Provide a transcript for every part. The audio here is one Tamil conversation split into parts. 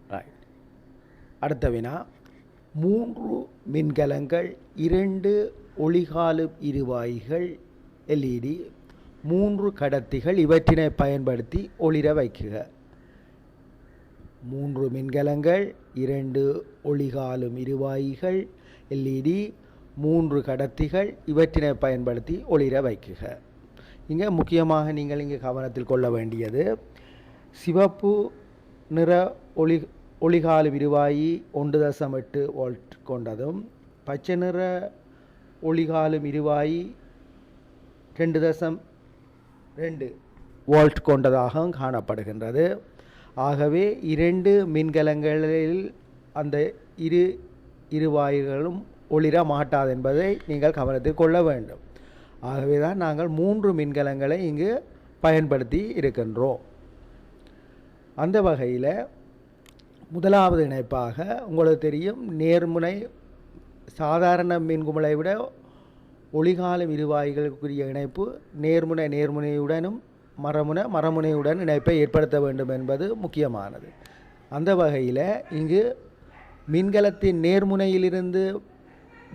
ரைட். அடுத்த வினா, 3 மின்கலங்கள், 2 ஒளிகாலும் இருவாய்கள் எல்இடி, 3 கடத்திகள் இவற்றினை பயன்படுத்தி ஒளிர வைக்குக. 3 மின்கலங்கள், 2 ஒளிகாலும் இருவாய்கள் எல்இடி, 3 கடத்திகள் இவற்றினை பயன்படுத்தி ஒளிர வைக்குக. இங்கே முக்கியமாக நீங்கள் இங்கே கவனத்தில் கொள்ள வேண்டியது, சிவப்பு நிற ஒளிகாலும் இருவாயி 1.8 வோல்ட் கொண்டதும், பச்சை நிற ஒளிகாலும் இருவாயி 2.2 வோல்ட் கொண்டதாக காணப்படுகின்றது. ஆகவே 2 மின்கலங்களில் அந்த இருவாய்களும் ஒளிர மாட்டாது என்பதை நீங்கள் கவனத்தில் கொள்ள வேண்டும். ஆகவே தான் நாங்கள் 3 மின்கலங்களை இங்கு பயன்படுத்தி இருக்கின்றோம். அந்த வகையில் முதலாவது இணைப்பாக உங்களுக்கு தெரியும், நேர்முனை சாதாரண மின்குமலை விட ஒளிகாலும் இருவாய்களுக்குரிய இணைப்பு நேர்முனையுடனும் மரமுனையுடன் இணைப்பை ஏற்படுத்த வேண்டும் என்பது முக்கியமானது. அந்த வகையில் இங்கு மின்கலத்தின் நேர்முனையிலிருந்து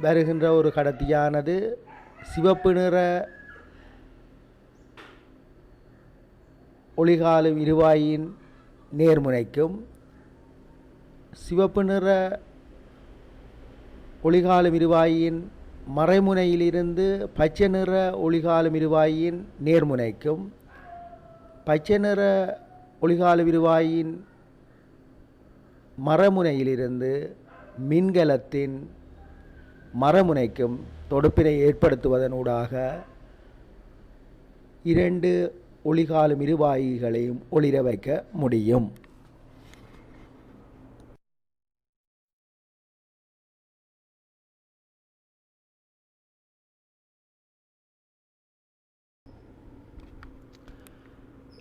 வருகின்ற ஒரு கடத்தியானது சிவப்பு நிற ஒளிகாலும் இருவாயின் நேர்முனைக்கும், சிவப்பு நிற ஒளிகாலும் இருவாயின் மறைமுனையிலிருந்து பச்சை நிற ஒளிகாலும் இருவாயின் நேர்முனைக்கும், பச்சை நிற ஒளிகாலும் இருவாயின் மரமுனையிலிருந்து மின்கலத்தின் மரமுனைக்கும் தொடுப்பினை ஏற்படுத்துவதனூடாக 2 ஒளிகாலும் இருவாய்களையும் ஒளிர வைக்க முடியும்.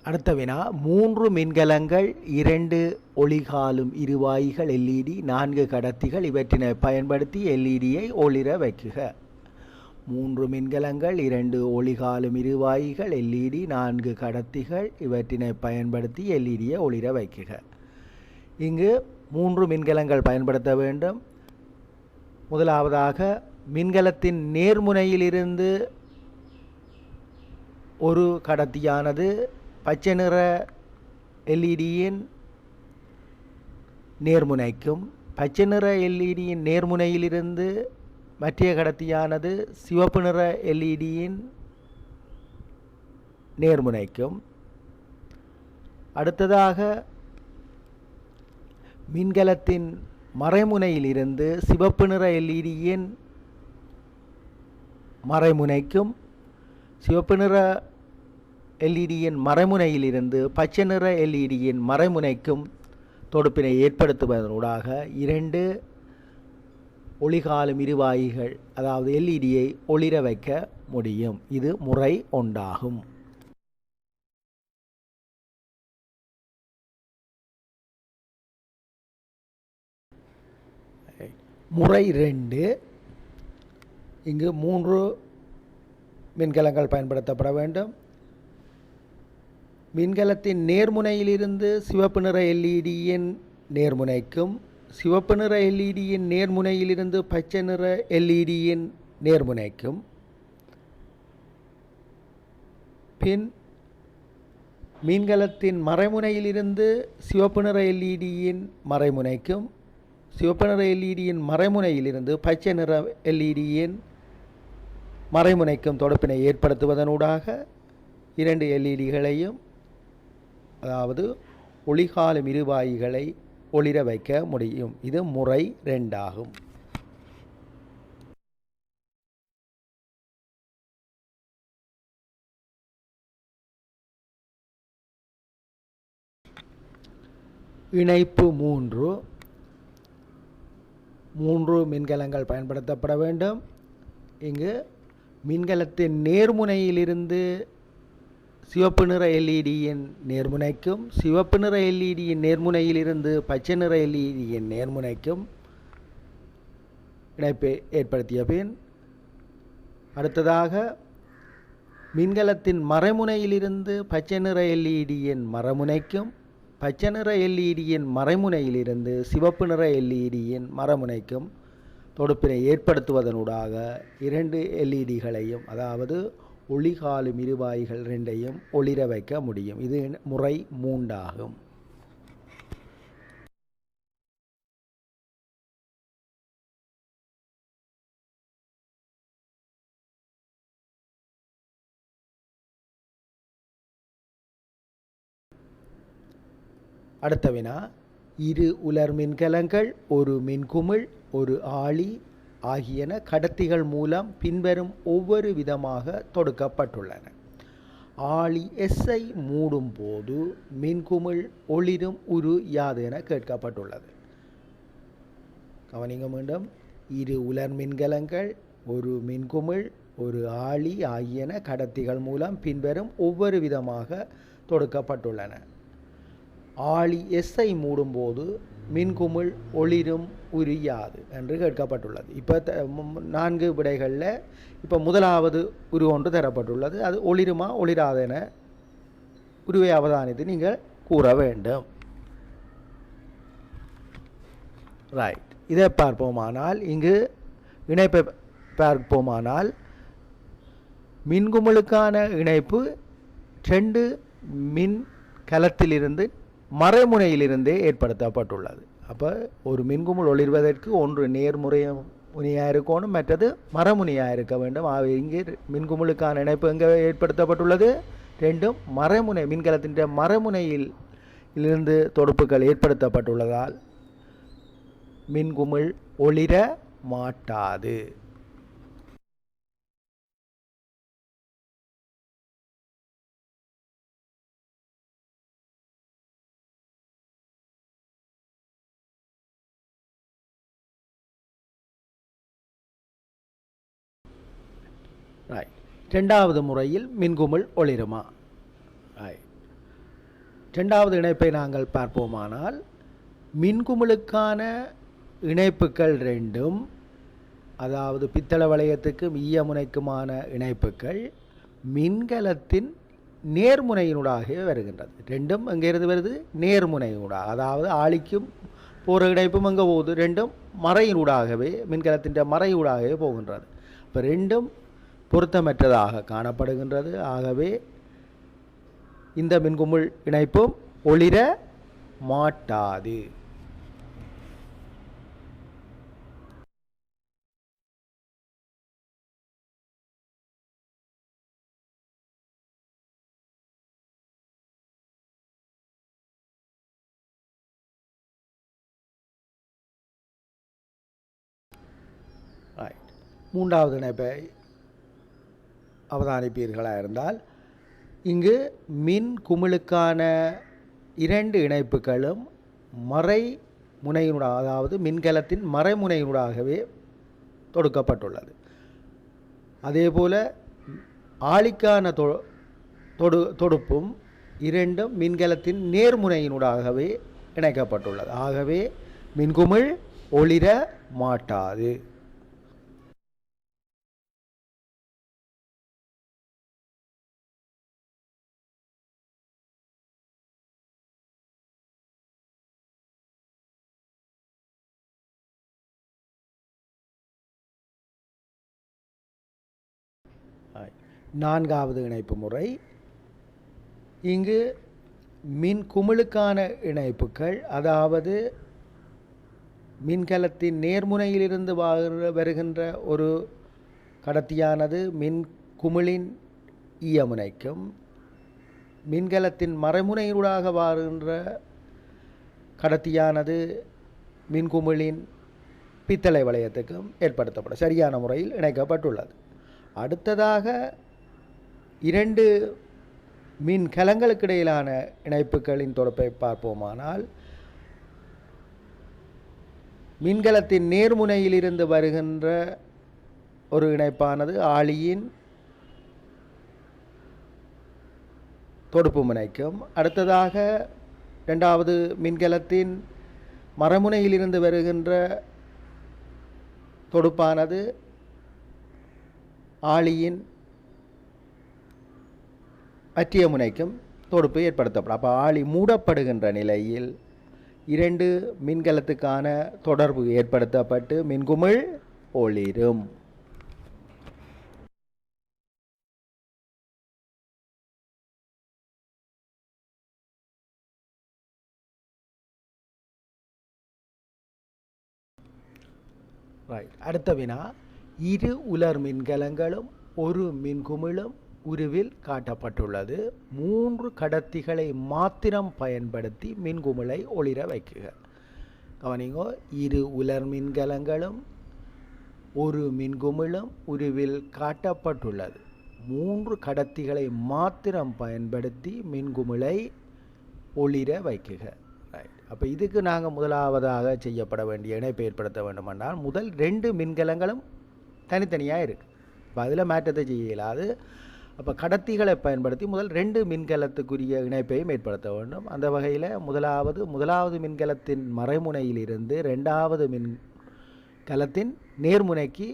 அடுத்த வினா, 3 மின்கலங்கள், 2 ஒளிகாலும் இருவாய்கள் எல்இடி, 4 கடத்திகள் இவற்றினை பயன்படுத்தி எல்இடியை ஒளிர வைக்குக. 3 மின்கலங்கள், 2 ஒளிகாலும் இருவாய்கள் எல்இடி, 4 கடத்திகள் இவற்றினை பயன்படுத்தி எல்இடியை ஒளிர வைக்குக. இங்கு 3 மின்கலங்கள் பயன்படுத்த வேண்டும். முதலாவதாக மின்கலத்தின் நேர்முனையிலிருந்து ஒரு கடத்தியானது பச்சை நிற எல்இடியின் நேர்முனைக்கும், பச்சை நிற எல்இடியின் நேர்முனையிலிருந்து மற்ற கடத்தியானது சிவப்பு நிற எல்இடியின் நேர்முனைக்கும். அடுத்ததாக மின்கலத்தின் மறைமுனையிலிருந்து சிவப்பு நிற எல்இடியின் மறைமுனைக்கும், சிவப்பு நிற எல்இடியின் மறைமுனையிலிருந்து பச்சை நிற எல்இடியின் மறைமுனைக்கும் தொடுப்பினை ஏற்படுத்துவதனூடாக 2 ஒளிகாலும் இருவாய்கள், அதாவது எல்இடியை ஒளிர வைக்க முடியும். இது முறை 1 ஆகும். முறை 2, இங்கு 3 மின்கலங்கள் பயன்படுத்தப்பட வேண்டும். மின்கலத்தின் நேர்முனையிலிருந்து சிவப்பு நிற எல்இடியின் நேர்முனைக்கும், சிவப்பு நிற எல்இடியின் நேர்முனையிலிருந்து பச்சை நிற எல்இடியின் நேர்முனைக்கும், பின் மின்கலத்தின் மறைமுனையிலிருந்து சிவப்பு நிற எல்இடியின் மறைமுனைக்கும், சிவப்பு நிற எல்இடியின் மறைமுனையிலிருந்து பச்சை நிற எல்இடியின் மறைமுனைக்கும் தொடுப்பினை ஏற்படுத்துவதனூடாக 2 எல்இடிகளையும், அதாவது ஒளிகாலும் இருவாய்களை ஒளிர வைக்க முடியும். இது முறை 2 ஆகும். இணைப்பு 3, 3 மின்கலங்கள் பயன்படுத்தப்பட வேண்டும். இங்கு மின்கலத்தின் நேர்முனையிலிருந்து சிவப்பு நிற எல்இடியின் நேர்முனைக்கும், சிவப்பு நிற எல்இடியின் நேர்முனையிலிருந்து பச்சை நிற எல்இடியின் நேர்முனைக்கும் இணைப்பை ஏற்படுத்திய பின், அடுத்ததாக மின்கலத்தின் மறைமுனையிலிருந்து பச்சை நிற எல்இடியின் மரமுனைக்கும், பச்சை நிற எல்இடியின் மறைமுனையிலிருந்து சிவப்பு நிற எல்இடியின் மறைமுனைக்கும் தொடுப்பினை ஏற்படுத்துவதனூடாக இரண்டு எல்இடிகளையும் அதாவது ஒளிகாலும் இருவாய்கள் ரெண்டையும் ஒளிர வைக்க முடியும். இது முறை 3 ஆகும். அடுத்த வினா, இரு உலர் மின்கலங்கள், ஒரு மின்குமிழ், ஒரு ஆளி ஆகியன கடத்திகள் மூலம் பின்வரும் ஒவ்வொரு விதமாக தொடுக்கப்பட்டுள்ளன. ஆளி எஸ்ஐ மூடும் போது மின்குமிழ் ஒளிரும் உரு யாது என கேட்கப்பட்டுள்ளது. கவனிங்க மீண்டும். இரு உலர் மின்கலங்கள், ஒரு மின்குமிழ், ஒரு ஆளி ஆகியன கடத்திகள் மூலம் பின்வரும் ஒவ்வொரு விதமாக தொடுக்கப்பட்டுள்ளன. ஆளி எஸ்ஐ மூடும்போது மின்குமிழ் ஒளிரும் உரு யாது என்று கேட்கப்பட்டுள்ளது. இப்போ 4 விடைகளில் இப்போ முதலாவது உரு ஒன்று தரப்பட்டுள்ளது. அது ஒளிருமா ஒளிராதென உருவை அவதானித்து நீங்கள் கூற வேண்டும். ரைட். இதை பார்ப்போமானால் இங்கு இணைப்பை பார்ப்போமானால் மின்குமிழுக்கான இணைப்பு 2 மின் கலத்திலிருந்து மறைமுனையிலிருந்தே ஏற்படுத்தப்பட்டுள்ளது. அப்போ ஒரு மின்குமிழ் ஒளிர்வதற்கு ஒன்று நேர்முனையாக இருக்கணும், மற்றது மறைமுனையாக இருக்க வேண்டும். இங்கே மின்குமிழுக்கான இணைப்பு எங்கே ஏற்படுத்தப்பட்டுள்ளது? 2 மறைமுனை மின்கலத்தின் மறைமுனையில் இருந்து தொடுப்புகள் ஏற்படுத்தப்பட்டுள்ளதால் மின்குமிழ் ஒளிர மாட்டாது. இரண்டாவது முறையில் மின்குமிழ் ஒளிருமா? இரண்டாவது இணைப்பை நாங்கள் பார்ப்போமானால் மின்குமிழுக்கான இணைப்புகள் 2 அதாவது பித்தளை வளையத்துக்கும் ஈயமுனைக்குமான இணைப்புகள் மின்கலத்தின் நேர்முனையினூடாகவே வருகின்றது. 2ம் எங்கேருந்து வருது? நேர்முனையினூடாக. அதாவது ஆளிக்கும் போகிற இணைப்பும் எங்கே போகுது? 2ம் மறையினூடாகவே மின்கலத்தின் மறையூடாகவே போகின்றது. இப்போ 2ம் பொருத்தமற்றதாக காணப்படுகின்றது. ஆகவே இந்த மின்குமிழ் இணைப்பும் ஒளிர மாட்டாது. மூன்றாவது இணைப்பை அவதானிப்பீர்களாக இருந்தால் இங்கு மின் குமிழுக்கான 2 இணைப்புகளும் மறை முனையினூடாக அதாவது மின்கலத்தின் மறைமுனையினூடாகவே தொடுக்கப்பட்டுள்ளது. அதேபோல் ஆளிக்கான தொடுப்பும் 2ம் மின்கலத்தின் நேர்முனையினூடாகவே இணைக்கப்பட்டுள்ளது. ஆகவே மின்குமிழ் ஒளிர மாட்டாது. நான்காவது இணைப்பு முறை. இங்கு மின் குமிழுக்கான இணைப்புகள் அதாவது மின்கலத்தின் நேர்முனையிலிருந்து வருகின்ற ஒரு கடத்தியானது மின் குமிழின் ஈயமுனைக்கும் மின்கலத்தின் மறைமுனையூடாக வருகின்ற கடத்தியானது மின்குமிழின் பித்தளை வளையத்துக்கும் ஏற்படுத்தப்படும் சரியான முறையில் இணைக்கப்பட்டுள்ளது. அடுத்ததாக 2 மின் கலங்களுக்கு இடையிலான இணைப்புகளின் தொடர்பை பார்ப்போமானால் மின்கலத்தின் நேர்முனையிலிருந்து வருகின்ற ஒரு இணைப்பானது ஆளியின் தொடுப்பு முனைக்கும், அடுத்ததாக 2வது மின்கலத்தின் மறைமுனையிலிருந்து வருகின்ற தொடுப்பானது ஆளியின் மற்றிய முனைக்கும் தொடுப்பு ஏற்படுத்தப்படும். அப்போ ஆழி மூடப்படுகின்ற நிலையில் 2 மின்கலத்துக்கான தொடர்பு ஏற்படுத்தப்பட்டு மின்குமிழ் ஒளிரும். அடுத்த வினா, 2 உலர் மின்கலங்களும் ஒரு மின்குமிழும் உருவில் காட்டப்பட்டுள்ளது. 3 கடத்திகளை மாத்திரம் பயன்படுத்தி மின்குமிழை ஒளிர வைக்குக. கவனிங்கோ, 2 உலர் மின்கலங்களும் ஒரு மின்குமிழும் உருவில் காட்டப்பட்டுள்ளது. 3 கடத்திகளை மாத்திரம் பயன்படுத்தி மின்குமிழை ஒளிர வைக்குக. அப்போ இதுக்கு நாங்கள் முதலாவதாக செய்யப்பட வேண்டிய இணைப்பை ஏற்படுத்த வேண்டுமென்றால் முதல் 2 மின்கலங்களும் தனித்தனியாக இருக்குது. இப்போ அதில் மாற்றத்தை செய்ய இயலாது. அப்போ கடத்திகளை பயன்படுத்தி முதல் 2 மின்கலத்துக்குரிய இணைப்பையும் ஏற்படுத்த வேண்டும். அந்த வகையில் முதலாவது மின்கலத்தின் மறைமுனையிலிருந்து 2வது மின்கலத்தின் நேர்முனைக்கு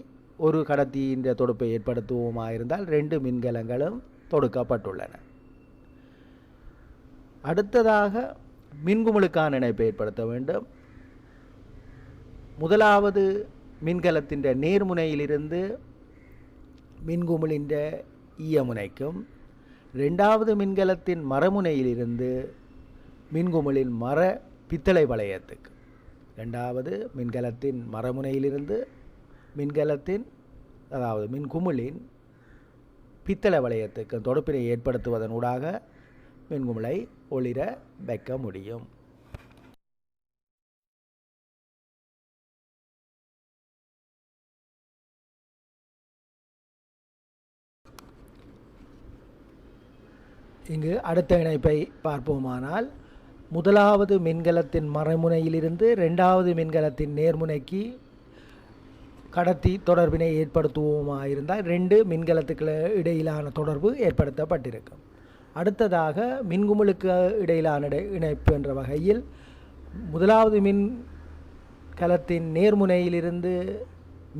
ஒரு கடத்தியின் தொடுப்பை ஏற்படுத்துவோமாக இருந்தால் 2 மின்கலங்களும் தொடுக்கப்பட்டுள்ளன. அடுத்ததாக மின்குமிழுக்கான இணைப்பை ஏற்படுத்த வேண்டும். முதலாவது மின்கலத்தின் நேர்முனையிலிருந்து மின்குமிழின் ஈயமுனைக்கும், 2வது மின்கலத்தின் மரமுனையிலிருந்து மின்குமிழின் மர பித்தளை வளையத்துக்கு, 2வது மின்கலத்தின் மரமுனையிலிருந்து மின்குமிழின் பித்தளை வளையத்துக்கு தொடுப்பினை ஏற்படுத்துவதனூடாக மின்குமிழை ஒளிர வைக்க முடியும். இங்கு அடுத்த இணைப்பை பார்ப்போமானால், முதலாவது மின்கலத்தின் மறைமுனையிலிருந்து 2வது மின்கலத்தின் நேர்முனைக்கு கடத்தி தொடர்பினை ஏற்படுத்துவோமாயிருந்தால் 2 மின்கலத்துக்கு இடையிலான தொடர்பு ஏற்படுத்தப்பட்டிருக்கும். அடுத்ததாக மின்குமிழுக்கு இடையிலான இணைப்பு என்ற வகையில் முதலாவது மின்கலத்தின் நேர்முனையிலிருந்து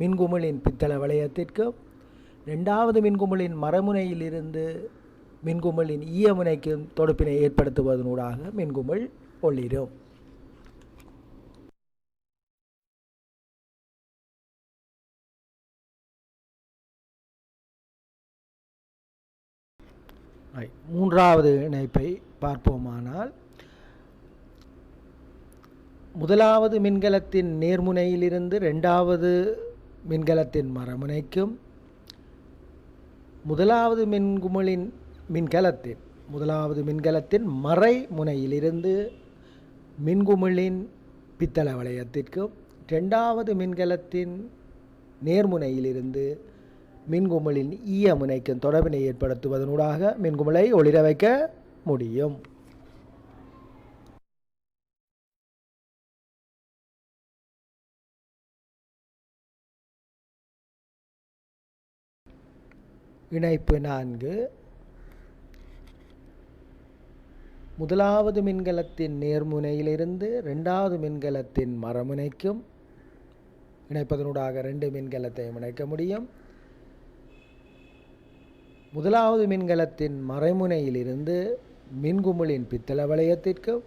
மின்குமிழின் பித்தளை வளையத்திற்கும், 2வது மின்குமிழின் மரமுனையிலிருந்து மின்குமிழின் ஈயமுனைக்கு தொடுப்பினை ஏற்படுத்துவதனூடாக மின்குமிழ் ஒளிரும். மூன்றாவது இணைப்பை பார்ப்போமானால், முதலாவது மின்கலத்தின் நேர்முனையிலிருந்து 2வது மின்கலத்தின் மரமுனைக்கும், முதலாவது மின்கலத்தின் மறைமுனையிலிருந்து மின்குமிழின் பித்தளை வளையத்திற்கும், 2வது மின்கலத்தின் நேர்முனையிலிருந்து மின்குமிழின் ஈயமுனைக்கும் தொடர்பினை ஏற்படுத்துவதனூடாக மின்குமிழை ஒளிர வைக்க முடியும். இணைப்பு 4, முதலாவது மின்கலத்தின் நேர்முனையிலிருந்து 2வது மின்கலத்தின் மரமுனைக்கும் இணைப்பதனூடாக 2 மின்கலத்தையும் இணைக்க முடியும். முதலாவது மின்கலத்தின் மறைமுனையிலிருந்து மின்குமிழின் பித்தளை வளையத்திற்கும்,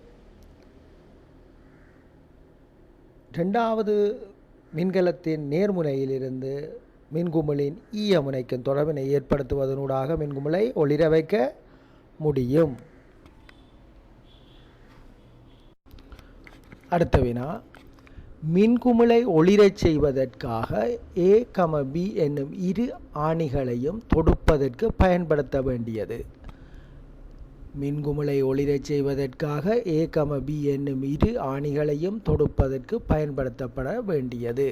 2வது மின்கலத்தின் நேர்முனையிலிருந்து மின்குமிழின் ஈயமுனைக்கும் தொடர்பினை ஏற்படுத்துவதனூடாக மின்குமிழை ஒளிர வைக்க முடியும். அடுத்த வினா, மின்குமிழை ஒளிரச் செய்வதற்காக A, B என்னும் 2 ஆணிகளையும் தொடுப்பதற்கு பயன்படுத்த வேண்டியது. மின்குமிழை ஒளிரச் செய்வதற்காக A, B என்னும் 2 ஆணிகளையும் தொடுப்பதற்கு பயன்படுத்தப்பட வேண்டியது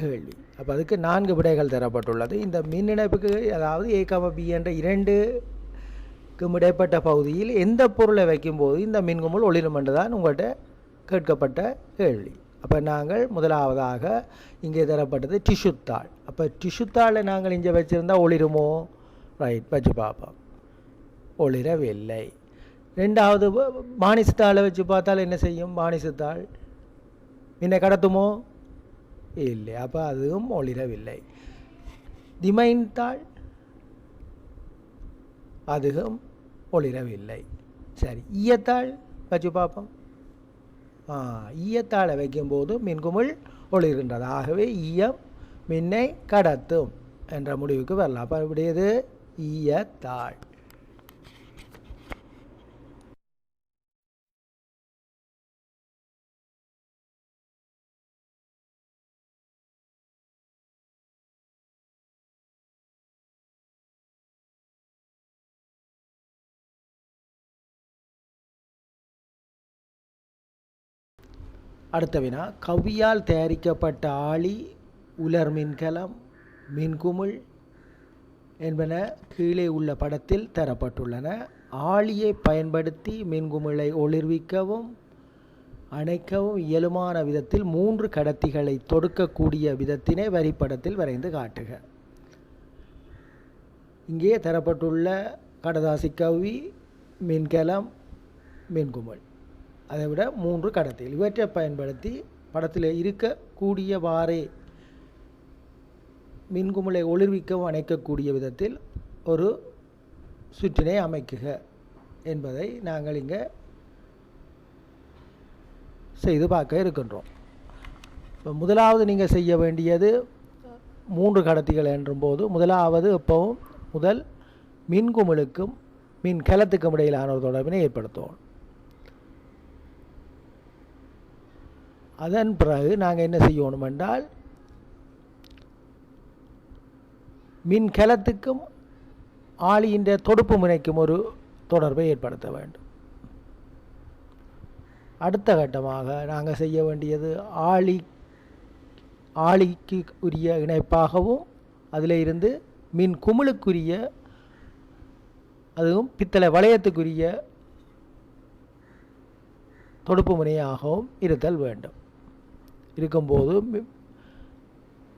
கேள்வி. அப்போ அதுக்கு 4 விடைகள் தரப்பட்டுள்ளது. இந்த மின் இணைப்புக்கு, அதாவது A, B என்ற 2க்கும் இடைப்பட்ட பகுதியில் எந்த பொருளை வைக்கும்போது இந்த மின்குமிழ் ஒளிரும் என்று தான் உங்கள்கிட்ட கேட்கப்பட்ட கேள்வி. அப்போ நாங்கள் முதலாவதாக இங்கே தரப்பட்டது டிஷ்யூத்தாள். அப்போ டிஷ்யூத்தாளை நாங்கள் இங்கே வச்சுருந்தால் ஒளிருமோ? ரைட், வச்சு பார்ப்போம். ஒளிரவில்லை. 2வது மானிசத்தாளை வச்சு பார்த்தால் என்ன செய்யும்? மானிசத்தாள் மின்னை கடத்துமோ? இல்லை. அப்போ அதுவும் ஒளிரவில்லை. திமைன் தாள், அதுவும் ஒளிரவில்லை. சரி, ஈயத்தாள் வச்சு பார்ப்போம். ஈயத்தாளை வைக்கும்போது மின்குமிழ் ஒளிர்கின்றது. ஆகவே ஈயம் மின்னை கடத்தும் என்ற முடிவுக்கு வரலாம். அப்போ இப்படியது ஈயத்தாள். அடுத்த வினா, கவ்வியால் தயாரிக்கப்பட்ட ஆளி, உலர் மின்கலம், மின்குமிழ் என்பன கீழே உள்ள படத்தில் தரப்பட்டுள்ளன. ஆளியை பயன்படுத்தி மின்குமிழை ஒளிர்விக்கவும் அணைக்கவும் இயலுமான விதத்தில் 3 கடத்திகளை தொடுக்கக்கூடிய விதத்தினை வரிப்படத்தில் வரைந்து காட்டுக. இங்கே தரப்பட்டுள்ள கடதாசி கவ்வி, மின்கலம், மின்குமிழ், அதை விட 3 கடத்திகள். இவற்றை பயன்படுத்தி படத்தில் இருக்கக்கூடியவாறே மின்குமிழை ஒளிர்விக்கவும் அணைக்கக்கூடிய விதத்தில் ஒரு சுற்றினை அமைக்குக என்பதை நாங்கள் இங்கே செய்து பார்க்க இருக்கின்றோம். இப்போ முதலாவது நீங்கள் செய்ய வேண்டியது 3 கடத்திகள் என்றும்போது முதலாவது எப்பவும் முதல் மின்குமிழுக்கும் மின்கலத்துக்கும் இடையிலான ஒரு தொடர்பினை ஏற்படுத்துவோம். அதன் பிறகு நாங்கள் என்ன செய்யணும் என்றால் மின்கலத்துக்கும் ஆளியின் தொடுப்பு முனைக்கும் ஒரு தொடர்பை ஏற்படுத்த வேண்டும். அடுத்த கட்டமாக நாங்கள் செய்ய வேண்டியது ஆளிக்கு உரிய இணைப்பாகவும் அதில் இருந்து மின் குமிழுக்குரிய அதுவும் பித்தளை வளையத்துக்குரிய தொடுப்பு முனையாகவும் இருத்தல் வேண்டும். இருக்கும்போது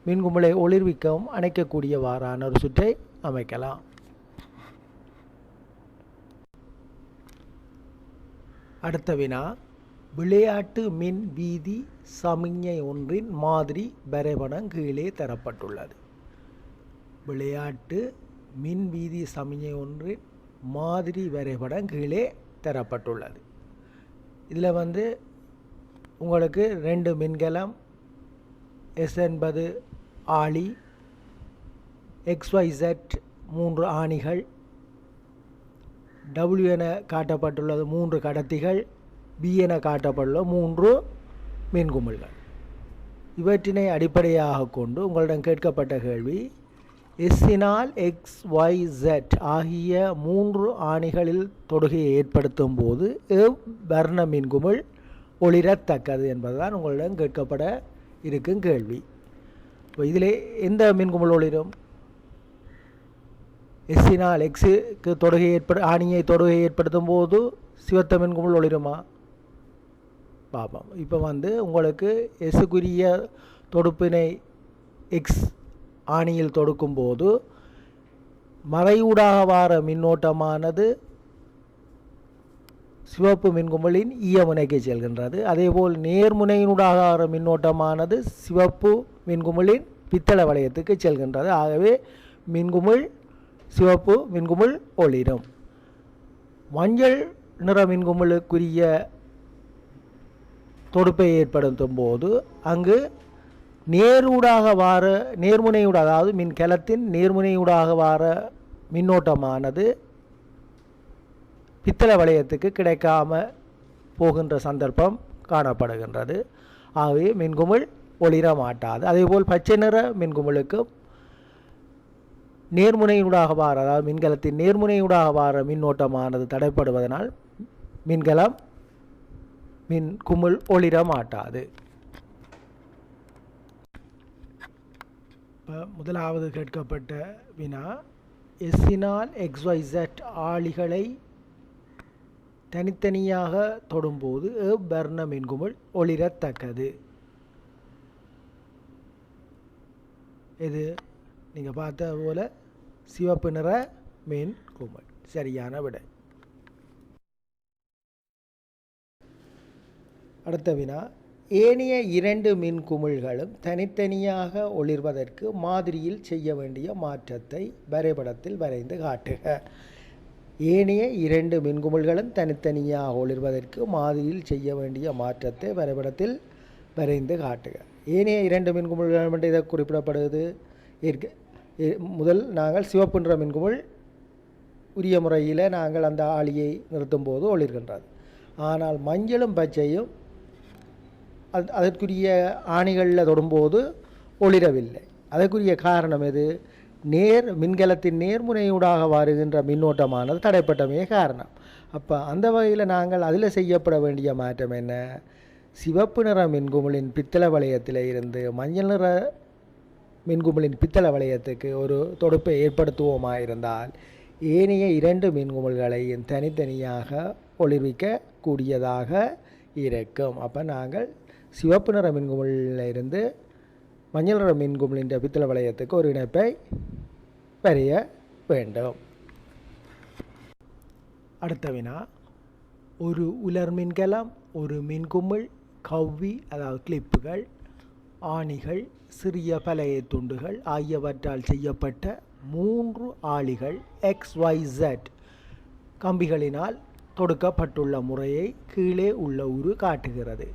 மின்குமிழை ஒளிர்விக்கவும் அணைக்கக்கூடியவாறான ஒரு சுற்றை அமைக்கலாம். அடுத்த வினா, விளையாட்டு மின் வீதி சமிஞ்ஞை ஒன்றின் மாதிரி வரைபடம் கீழே தரப்பட்டுள்ளது. விளையாட்டு மின் வீதி சமிஞ்ஞை ஒன்றின் மாதிரி வரைபடம் கீழே தரப்பட்டுள்ளது. இதில் உங்களுக்கு 2 மின்கலம், S என்பது ஆளி, XYZ 3 ஆணிகள், W என காட்டப்பட்டுள்ளது 3 கடத்திகள், B என காட்டப்பட்டுள்ள 3 மின்குமிழ்கள். இவற்றினை அடிப்படையாக கொண்டு உங்களிடம் கேட்கப்பட்ட கேள்வி, எஸ்ஸினால் XYZ ஆகிய 3 ஆணிகளில் தொடுகையை ஏற்படுத்தும் போது வர்ண மின்குமிழ் ஒளிரத்தக்கது என்பதுதான் உங்களிடம் கேட்கப்பட இருக்கும் கேள்வி. இப்போ இதில் எந்த மின்குமிழ் ஒளிரும்? எஸ்ஸினால் எக்ஸுக்கு ஆணியை தொடுகை ஏற்படுத்தும் போது சிவத்த மின்குமிழ் ஒளிருமா? பார்ப்போம். இப்போ உங்களுக்கு எஸ்ஸுக்குரிய தொடுப்பினை எக்ஸ் ஆணியில் தொடுக்கும் போது மறையூடாக வார மின்னோட்டமானது சிவப்பு மின்குமிழின் ஈயமுனைக்கு செல்கின்றது. அதேபோல் நேர்முனையினூடாக வார மின்னோட்டமானது சிவப்பு மின்குமிழின் பித்தளை வளையத்துக்கு செல்கின்றது. ஆகவே மின்குமிழ் சிவப்பு மின்குமிழ் ஒளிரும். மஞ்சள் நிற மின்குமிழுக்குரிய தொடுப்பை ஏற்படுத்தும் போது அங்கு நேர்முனையூடாக அதாவது மின்கலத்தின் நேர்முனையூடாக வார மின்னோட்டமானது பித்தளை வளையத்துக்கு கிடைக்காம போகின்ற சந்தர்ப்பம் காணப்படுகின்றது. ஆகவே மின்குமிழ் ஒளிர மாட்டாது. அதேபோல் பச்சை நிற மின்குமிழுக்கும் நேர்முனையூடாக வார அதாவது மின்கலத்தின் நேர்முனையூடாக வார மின்னோட்டமானது தடைப்படுவதனால் மின்குமிழ் ஒளிர மாட்டாது. முதலாவது கேட்கப்பட்ட வினா, எஸ்ஸினால் XYZ ஆளிகளை தனித்தனியாக தொடும்போது வர்ண மின்குமிழ் ஒளிரத்தக்கது. இது நீங்கள் பார்த்த போல சிவப்பு நிற மின்குமிழ். சரியான விடை. அடுத்த வினா, ஏனைய 2 மின்குமிழ்களும் தனித்தனியாக ஒளிர்வதற்கு மாதிரியில் செய்ய வேண்டிய மாற்றத்தை வரைபடத்தில் வரைந்து காட்டுக. ஏனைய 2 மின்குமிழ்களும் தனித்தனியாக ஒளிர்வதற்கு மாதிரியில் செய்ய வேண்டிய மாற்றத்தை வரைபடத்தில் வரைந்து காட்டுக. ஏனைய 2 மின்குமிழ்கள் மட்டும் இதை குறிப்பிடப்படுவது முதல் நாங்கள் சிவப்பு நிற மின்குமிழ் உரிய முறையில் நாங்கள் அந்த ஆளியை நிறுத்தும் போது ஒளிர்கின்றது. ஆனால் மஞ்சளும் பச்சையும் அதற்குரிய ஆணிகளில் தொடும்போது ஒளிரவில்லை. அதற்குரிய காரணம் எது? மின்கலத்தின் நேர்முனையூடாக வருகின்ற மின்னோட்டமானது தடைப்பட்டமே காரணம். அப்போ அந்த வகையில் நாங்கள் அதில் செய்யப்பட வேண்டிய மாற்றம் என்ன? சிவப்பு நிற மின்குமிழின் பித்தளை வளையத்தில் இருந்து மஞ்சள் நிற மின்குமிழின் பித்தளை வளையத்துக்கு ஒரு தொடுப்பை ஏற்படுத்துவோமா இருந்தால் ஏனைய 2 மின்குமிழ்களையும் தனித்தனியாக ஒளிர்விக்க கூடியதாக இருக்கும். அப்போ நாங்கள் சிவப்பு நிற மின்குமிழில் இருந்து மஞ்சள் நிற மின்குமிழின் பித்தளை வளையத்துக்கு ஒரு இணைப்பை வரைய வேண்டும். அடுத்த வினா, ஒரு உலர் மின்கலம், ஒரு மின்குமிழ், கவ்வி அதாவது கிளிப்புகள், ஆணிகள், சிறிய பலகை துண்டுகள் ஆகியவற்றால் செய்யப்பட்ட 3 ஆளிகள் XYZ கம்பிகளினால் தொடுக்கப்பட்டுள்ள முறையை கீழே உள்ள உரு காட்டுகிறது.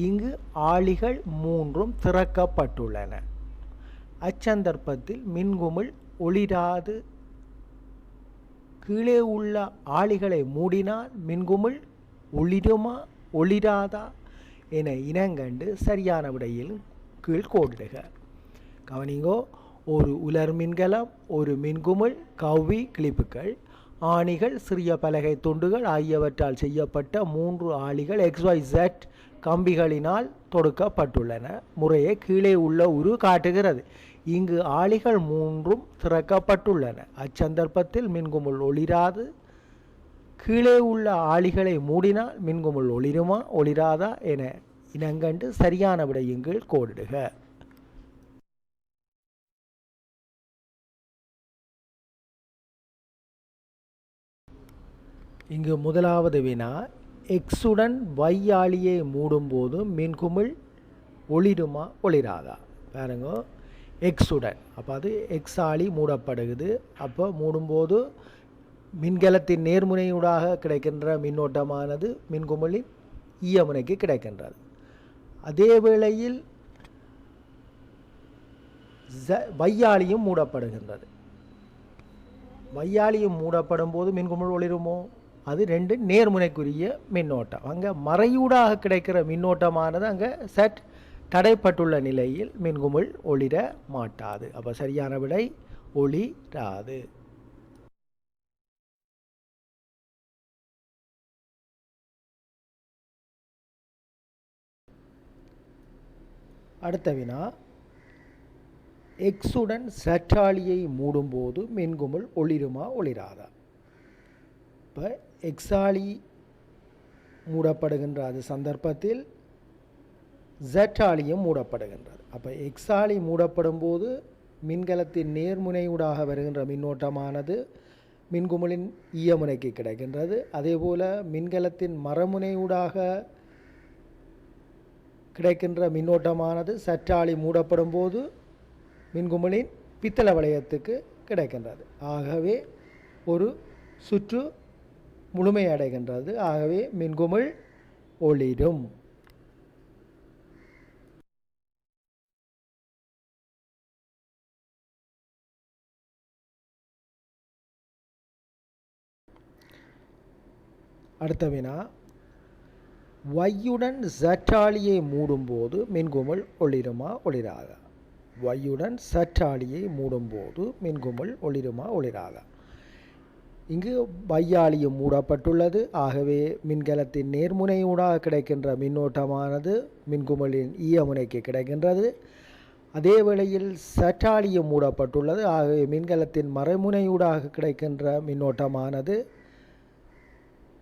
இங்கு ஆளிகள் 3ம் திறக்கப்பட்டுள்ளன. அச்சந்தர்ப்பத்தில் மின்குமிழ் ஒளிராது. கீழே உள்ள ஆளிகளை மூடினால் மின்குமிழ் ஒளிருமா ஒளிராதா என இனங்கண்டு சரியான விடையில் கீழ் கோடிடுக. கவனிங்கோ, ஒரு உலர் மின்கலம், ஒரு மின்குமிழ், கவ்வி கிளிப்புகள், ஆணிகள், சிறிய பலகை துண்டுகள் ஆகியவற்றால் செய்யப்பட்ட 3 ஆளிகள் XYZ கம்பிகளினால் தொடுக்கப்பட்டுள்ளன. முறையை கீழே உள்ள உரு காட்டுகிறது. இங்கு ஆளிகள் 3ம் திறக்கப்பட்டுள்ளன. அச்சந்தர்ப்பத்தில் மின்குமிழ் ஒளிராது. கீழே உள்ள ஆளிகளை மூடினால் மின்குமிழ் ஒளிருமா ஒளிராதா என இனங்கண்டு சரியான விடையின் கீழ் கோடிடுக. இங்கு முதலாவது வினா, எக்ஸுடன் Y ஆளியை மூடும்போது மின்குமிழ் ஒளிருமா ஒளிராதா? பாருங்க, எக்ஸுடன், அப்போ அது எக்ஸ் ஆளி மூடப்படுகிறது. அப்போ மூடும்போது மின்கலத்தின் நேர்முனையூடாக கிடைக்கின்ற மின்னோட்டமானது மின்குமிழின் ஈயமுனைக்கு கிடைக்கின்றது. அதே வேளையில் வையாளியும் மூடப்படுகின்றது. வையாளியும் மூடப்படும் போது மின்குமிழ் ஒளிருமோ? அது 2 நேர்முனைக்குரிய மின்னோட்டம். அங்கே மறையூடாக கிடைக்கிற மின்னோட்டமானது அங்கே சட் தடைப்பட்டுள்ள நிலையில் மின்குமிழ் ஒளிர மாட்டாது. அப்போ சரியான விடை ஒளிராது. அடுத்த வினா, எக்ஸுடன் சற்றாளியை மூடும்போது மின்குமிழ் ஒளிருமா ஒளிராதா? இப்போ எக்ஸாளி மூடப்படுகின்ற அது சந்தர்ப்பத்தில் ஜெட்டாளியும் மூடப்படுகின்றது. அப்போ எக்ஸாளி மூடப்படும் போது மின்கலத்தின் நேர்முனையூடாக வருகின்ற மின்னோட்டமானது மின்குமிழின் ஈயமுனைக்கு கிடைக்கின்றது. அதேபோல் மின்கலத்தின் மரமுனையூடாக கிடைக்கின்ற மின்னோட்டமானது சற்றாளி மூடப்படும் போது மின்குமிழின் பித்தளை வளையத்துக்கு கிடைக்கின்றது. ஆகவே ஒரு சுற்று முழுமையடைகின்றது. ஆகவே மின்குமிழ் ஒளிரும். அடுத்த வினா, வையுடன் சற்றாளியை மூடும்போது மின்குமிழ் ஒளிருமா ஒளிராதா? வையுடன் சற்றாளியை மூடும்போது மின்குமிழ் ஒளிருமா ஒளிராதா? இங்கு வையாளியும் மூடப்பட்டுள்ளது. ஆகவே மின்கலத்தின் நேர்முனையூடாக கிடைக்கின்ற மின்னோட்டமானது மின்குமிழின் ஈயமுனைக்கு கிடைக்கின்றது. அதே வேளையில் சற்றாளியும் மூடப்பட்டுள்ளது. ஆகவே மின்கலத்தின் மறைமுனையூடாக கிடைக்கின்ற மின்னோட்டமானது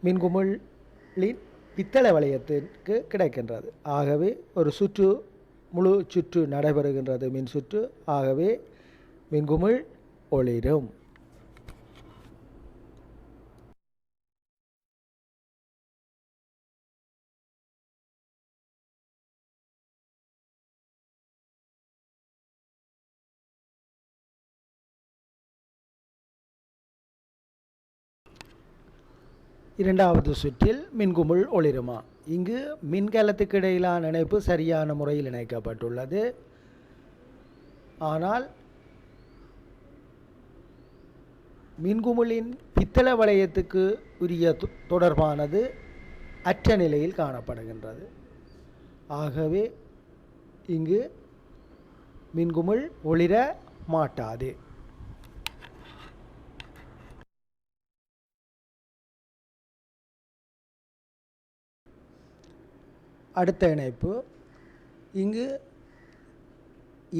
மின்குமிழின் பித்தளை வளையத்திற்கு கிடைக்கின்றது. ஆகவே ஒரு சுற்று முழு சுற்று நடைபெறுகின்றது, மின் சுற்று. ஆகவே மின்குமிழ் ஒளிரும். இரண்டாவது சுற்றில் மின்குமிழ் ஒளிருமா? இங்கு மின்கலத்துக்கு இடையிலான இணைப்பு சரியான முறையில் இணைக்கப்பட்டுள்ளது. ஆனால் மின்குமிழின் பித்தளை வளையத்துக்கு உரிய தொடர்பானது அற்ற நிலையில் காணப்படுகின்றது. ஆகவே இங்கு மின்குமிழ் ஒளிர மாட்டாது. அடுத்த இணைப்பு, இங்கு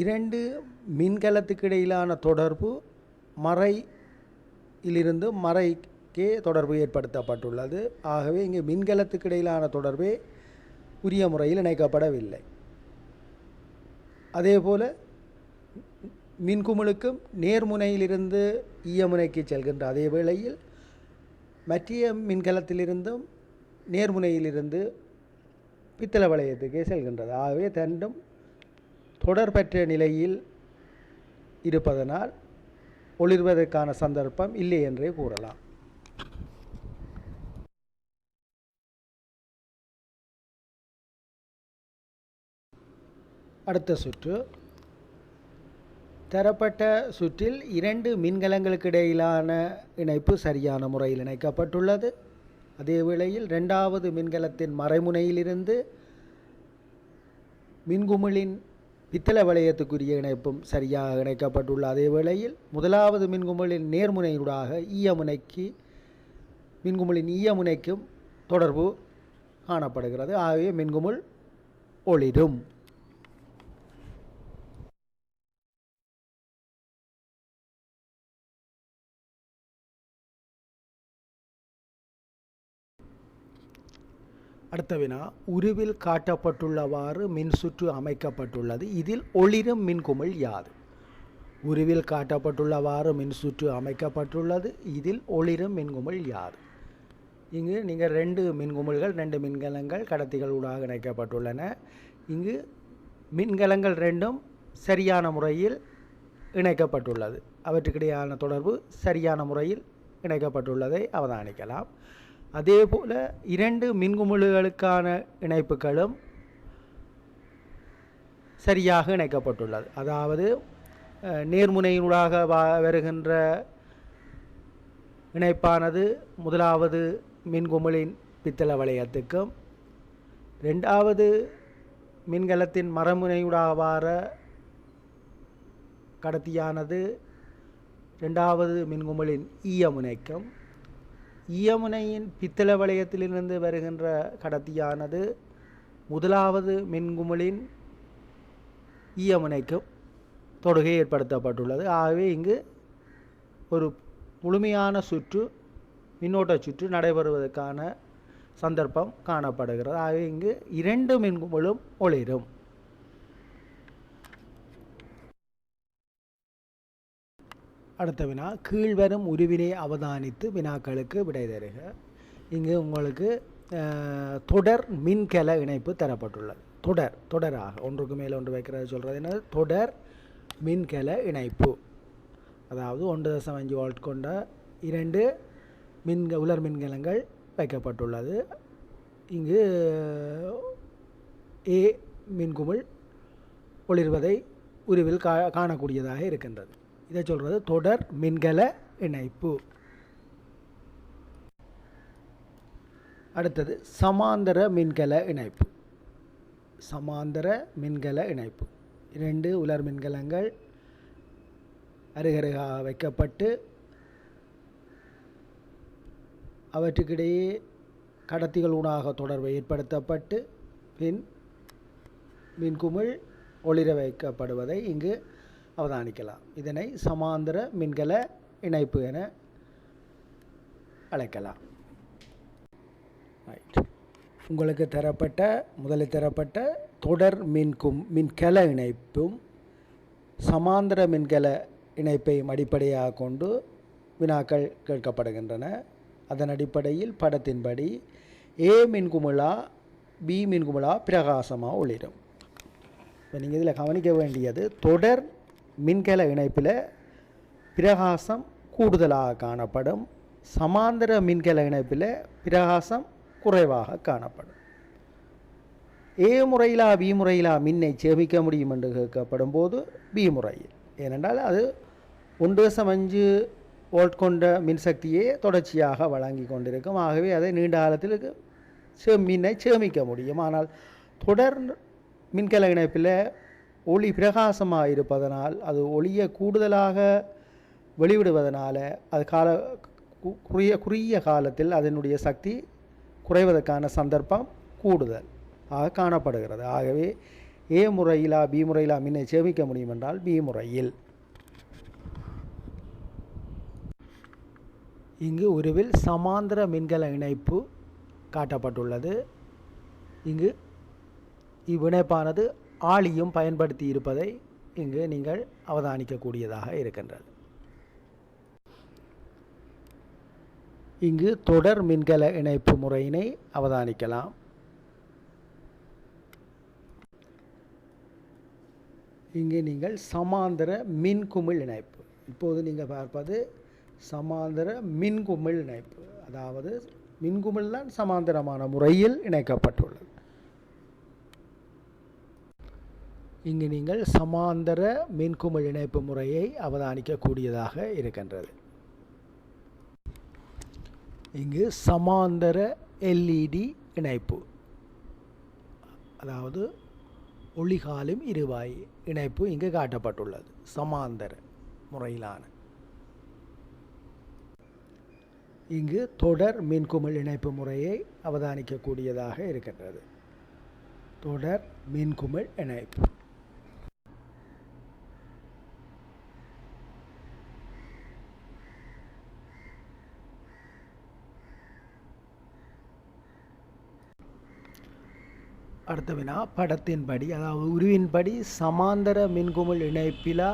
இரண்டு மின்கலத்துக்கு இடையிலான தொடர்பு மறையிலிருந்து மறைக்கே தொடர்பு ஏற்படுத்தப்பட்டுள்ளது. ஆகவே இங்கு மின்கலத்துக்கு இடையிலான தொடர்பே உரிய முறையில் இணைக்கப்படவில்லை. அதேபோல் மின்குமிழுக்கும் நேர்முனையிலிருந்து ஈயமுனைக்கு செல்கின்ற அதே வேளையில் மற்ற மின்கலத்திலிருந்தும் நேர்முனையிலிருந்து பித்தளை வளையத்துக்கே செல்கின்றது. ஆகவே ரெண்டும் தொடர்பற்ற நிலையில் இருப்பதனால் ஒளிர்வதற்கான சந்தர்ப்பம் இல்லை என்றே கூறலாம். அடுத்த சுற்று, தரப்பட்ட சுற்றில் இரண்டு மின்கலங்களுக்கு இடையிலான இணைப்பு சரியான முறையில் இணைக்கப்பட்டுள்ளது. அதே வேளையில் இரண்டாவது மின்கலத்தின் மறைமுனையிலிருந்து மின்குமிழின் பித்தளை வளையத்துக்குரிய இணைப்பும் சரியாக இணைக்கப்பட்டுள்ள அதே வேளையில் முதலாவது மின்குமிழின் நேர்முனையூடாக ஈயமுனைக்கு மின்குமிழின் ஈயமுனைக்கும் தொடர்பு காணப்படுகிறது. ஆகவே மின்குமிழ் ஒளிரும். அடுத்த வினா, உருவில் காட்டப்பட்டுள்ளவாறு மின்சுற்று அமைக்கப்பட்டுள்ளது. இதில் ஒளிரும் மின்குமிழ் யாது? உருவில் காட்டப்பட்டுள்ளவாறு மின்சுற்று அமைக்கப்பட்டுள்ளது. இதில் ஒளிரும் மின்குமிழ் யாது? இங்கு நீங்கள் ரெண்டு மின்குமிழ்கள், ரெண்டு மின்கலங்கள் கடத்திகள் ஊடாக இணைக்கப்பட்டுள்ளன. இங்கு மின்கலங்கள் ரெண்டும் சரியான முறையில் இணைக்கப்பட்டுள்ளது. அவற்றுக்கிடையான தொடர்பு சரியான முறையில் இணைக்கப்பட்டுள்ளதை அவதானிக்கலாம். அதேபோல் இரண்டு மின்குமிழ்களுக்கான இணைப்புகளும் சரியாக இணைக்கப்பட்டுள்ளது. அதாவது நேர்முனையினூடாக வருகின்ற இணைப்பானது முதலாவது மின்குமிழின் பித்தளை வளையத்துக்கும் ரெண்டாவது மின்கலத்தின் மரமுனையூடாக வார கடத்தியானது ரெண்டாவது மின்குமிழின் ஈயமுனைக்கும், ஈயமுனையின் பித்தளை வளையத்திலிருந்து வருகின்ற கடத்தியானது முதலாவது மின்குமிழின் ஈயமுனைக்கும் தொடுகை ஏற்படுத்தப்பட்டுள்ளது. ஆகவே இங்கு ஒரு முழுமையான சுற்று, மின்னோட்ட சுற்று நடைபெறுவதற்கான சந்தர்ப்பம் காணப்படுகிறது. ஆகவே இங்கு இரண்டு மின்குமிழும் ஒளிரும். அடுத்த வினா, கீழ்வரும் உருவினை அவதானித்து வினாக்களுக்கு விடை தருக. இங்கு உங்களுக்கு தொடர் மின்கல இணைப்பு தரப்பட்டுள்ளது. தொடராக ஒன்றுக்கு மேலே ஒன்று வைக்கிறது சொல்கிறது என்ன? தொடர் மின்கல இணைப்பு. அதாவது 1.5 வோல்ட் கொண்ட இரண்டு உலர் மின்கலங்கள் வைக்கப்பட்டுள்ளது. இங்கு ஏ மின்குமிழ் ஒளிர்வதை உருவில் காணக்கூடியதாக இருக்கின்றது. இதை சொல்கிறது தொடர் மின்கல இணைப்பு. அடுத்தது சமாந்தர மின்கல இணைப்பு. சமாந்தர மின்கல இணைப்பு, இரண்டு உலர் மின்கலங்கள் அருகருகாக வைக்கப்பட்டு அவற்றுக்கிடையே கடத்திகள் ஊடாக தொடர்பு ஏற்படுத்தப்பட்டு பின் மின்குமிழ் ஒளிர வைக்கப்படுவதை இங்கு அவதானிக்கலாம். இதனை சமாந்தர மின்கல இணைப்பு என அழைக்கலாம். ரைட். உங்களுக்கு முதலில் தரப்பட்ட தொடர் மின்கல இணைப்பும் சமாந்தர மின்கல இணைப்பையும் அடிப்படையாக கொண்டு வினாக்கள் கேட்கப்படுகின்றன. அதன் அடிப்படையில் படத்தின்படி ஏ மின்குமிழா பி மின்குமிழா பிரகாசமாக ஒளிரும். இப்போ நீங்கள் இதில் கவனிக்க வேண்டியது, தொடர் மின்கல இணைப்பில் பிரகாசம் கூடுதலாக காணப்படும். சமாந்தர மின்கல இணைப்பில் பிரகாசம் குறைவாக காணப்படும். ஏ முறையிலா பி முறையிலா மின்னை சேமிக்க முடியும் என்று கேட்கப்படும் போது பி முறையில். ஏனென்றால் அது 1.5 வோல்ட் கொண்ட மின்சக்தியே தொடர்ச்சியாக வழங்கி கொண்டிருக்கும். ஆகவே அதை நீண்ட காலத்தில் மின்னை சேமிக்க முடியும். ஆனால் தொடர் மின்கல இணைப்பில் ஒளி பிரகாசமாக இருப்பதனால் அது ஒளியை கூடுதலாக வெளிவிடுவதனால அது குறுகிய காலத்தில் அதனுடைய சக்தி குறைவதற்கான சந்தர்ப்பம் கூடுதல் ஆக காணப்படுகிறது. ஆகவே ஏ முறையிலா பி முறையிலா மின்னை சேமிக்க முடியும் என்றால் பி முறையில். இங்கு உருவில் சமாந்தர மின்கல இணைப்பு காட்டப்பட்டுள்ளது. இங்கு இவ்விணைப்பானது ஆளியும் பயன்படுத்தி இருப்பதை இங்கு நீங்கள் அவதானிக்கக்கூடியதாக இருக்கின்றது. இங்கு தொடர் மின்கல இணைப்பு முறையினை அவதானிக்கலாம். இங்கே நீங்கள் சமாந்தர மின்குமிழ் இணைப்பு. இப்போது நீங்கள் பார்ப்பது சமாந்தர மின்குமிழ் இணைப்பு. அதாவது மின்குமிழ் தான் சமாந்தரமான முறையில் இணைக்கப்பட்டுள்ளது. இங்கு நீங்கள் சமாந்தர மின்குமிழ் இணைப்பு முறையை அவதானிக்கக்கூடியதாக இருக்கின்றது. இங்கு சமாந்தர எல்இடி இணைப்பு, அதாவது ஒளிகாலும் இருவாய் இணைப்பு இங்கு காட்டப்பட்டுள்ளது சமாந்தர முறையிலான. இங்கு தொடர் மின்குமிழ் இணைப்பு முறையை அவதானிக்கக்கூடியதாக இருக்கின்றது. தொடர் மின்குமிழ் இணைப்பு. அடுத்த வினா படத்தின்படி, அதாவது உருவின்படி சமாந்தர மின்குமிழ் இணைப்பிலா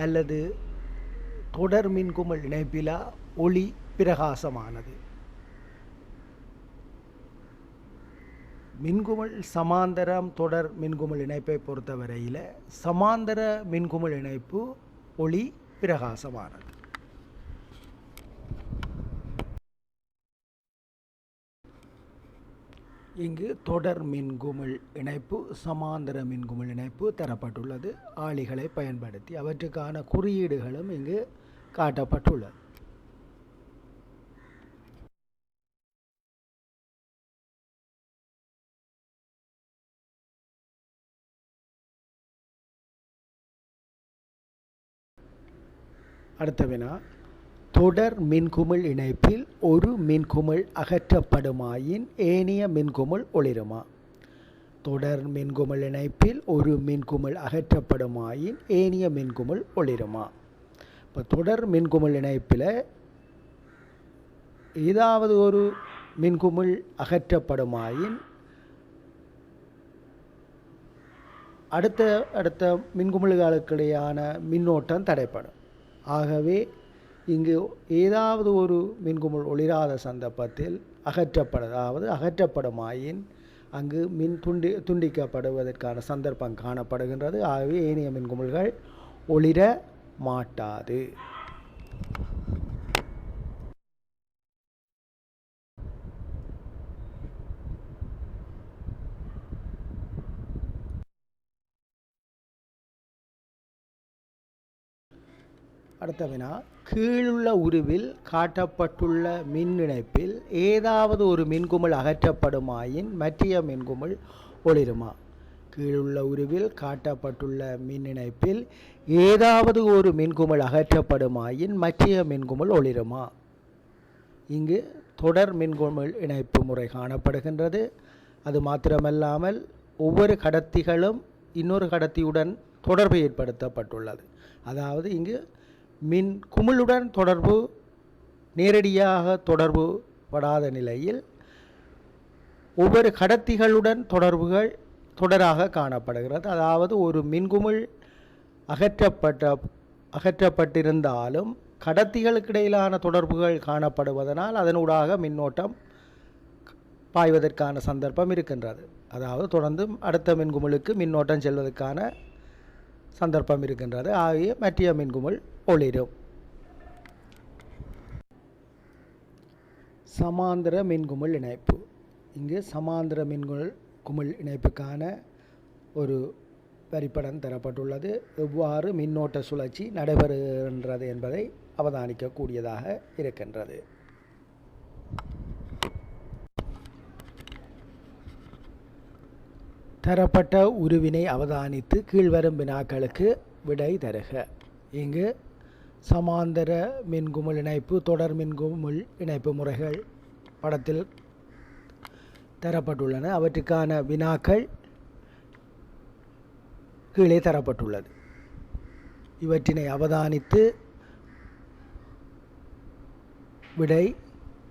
அல்லது தொடர் மின்குமிழ் இணைப்பிலா ஒளி பிரகாசமானது? மின்குமிழ் சமாந்தரம் தொடர் மின்குமிழ் இணைப்பை பொறுத்தவரையில் சமாந்தர மின்குமிழ் இணைப்பு ஒளி பிரகாசமானது. இங்கு தொடர் மின்குமிழ் இணைப்பு சமாந்தர மின்குமிழ் இணைப்பு தரப்பட்டுள்ளது. ஆளிகளை பயன்படுத்தி அவற்றுக்கான குறியீடுகளும் இங்கு காட்டப்பட்டுள்ளது. அடுத்த வினா, தொடர் மின்குமிழ் இணைப்பில் ஒரு மின்குமிழ் அகற்றப்படுமாயின் ஏனைய மின்குமிழ் ஒளிருமா? தொடர் மின்குமிழ் இணைப்பில் ஒரு மின்குமிழ் அகற்றப்படுமாயின் ஏனைய மின்குமிழ் ஒளிருமா? இப்போ தொடர் மின்குமிழ் இணைப்பில் ஏதாவது ஒரு மின்குமிழ் அகற்றப்படுமாயின் அடுத்த மின்குமிழ்களுக்கிடையான மின்னோட்டம் தடைப்படும். ஆகவே இங்கு ஏதாவது ஒரு மின்குமிழ் ஒளிராத சந்தர்ப்பத்தில் அகற்றப்படுமாயின் அங்கு மின் துண்டிக்கப்படுவதற்கான சந்தர்ப்பம் காணப்படுகின்றது. ஆகவே ஏனைய மின்குமிழ்கள் ஒளிர மாட்டாது. அடுத்த வினா, கீழுள்ள உருவில் காட்டப்பட்டுள்ள மின் இணைப்பில் ஏதாவது ஒரு மின்குமிழ் அகற்றப்படுமாயின் மற்றைய மின்குமிழ் ஒளிருமா? கீழுள்ள உருவில் காட்டப்பட்டுள்ள மின் இணைப்பில் ஏதாவது ஒரு மின்குமிழ் அகற்றப்படுமாயின் மற்றைய மின்குமிழ் ஒளிருமா? இங்கு தொடர் மின்குமிழ் இணைப்பு முறை காணப்படுகின்றது. அது மாத்திரமல்லாமல் ஒவ்வொரு கடத்திகளும் இன்னொரு கடத்தியுடன் தொடர்பு ஏற்படுத்தப்பட்டுள்ளது. அதாவது இங்கு மின் குமிழுடன் நேரடியாக தொடர்பு படாத நிலையில் ஒவ்வொரு கடத்திகளுடன் தொடர்புகள் தொடராக காணப்படுகிறது. அதாவது ஒரு மின்குமிழ் அகற்றப்பட்டிருந்தாலும் கடத்திகளுக்கு இடையிலான தொடர்புகள் காணப்படுவதனால் அதனூடாக மின்னோட்டம் பாய்வதற்கான சந்தர்ப்பம் இருக்கின்றது. அதாவது தொடர்ந்து அடுத்த மின்குமிழுக்கு மின்னோட்டம் செல்வதற்கான சந்தர்ப்பம் இருக்கின்றது. ஆகிய மற்ற மின்குமிழ் ஒளிரும். சமாந்தர மின்குமிழ் இணைப்பு. இங்கு சமாந்தர குமிழ் இணைப்புக்கான ஒரு வரிப்படம் தரப்பட்டுள்ளது. எவ்வாறு மின்னோட்ட சுழற்சி நடைபெறுகின்றது என்பதை அவதானிக்கக்கூடியதாக இருக்கின்றது. தரப்பட்ட உருவினை அவதானித்து கீழ்வரும் வினாக்களுக்கு விடை தருக. இங்கு சமாந்தர மின்குமிழ் இணைப்பு, தொடர் மின்குமிழ் இணைப்பு முறைகள் படத்தில் தரப்பட்டுள்ளன. அவற்றுக்கான வினாக்கள் கீழே தரப்பட்டுள்ளது. இவற்றினை அவதானித்து விடை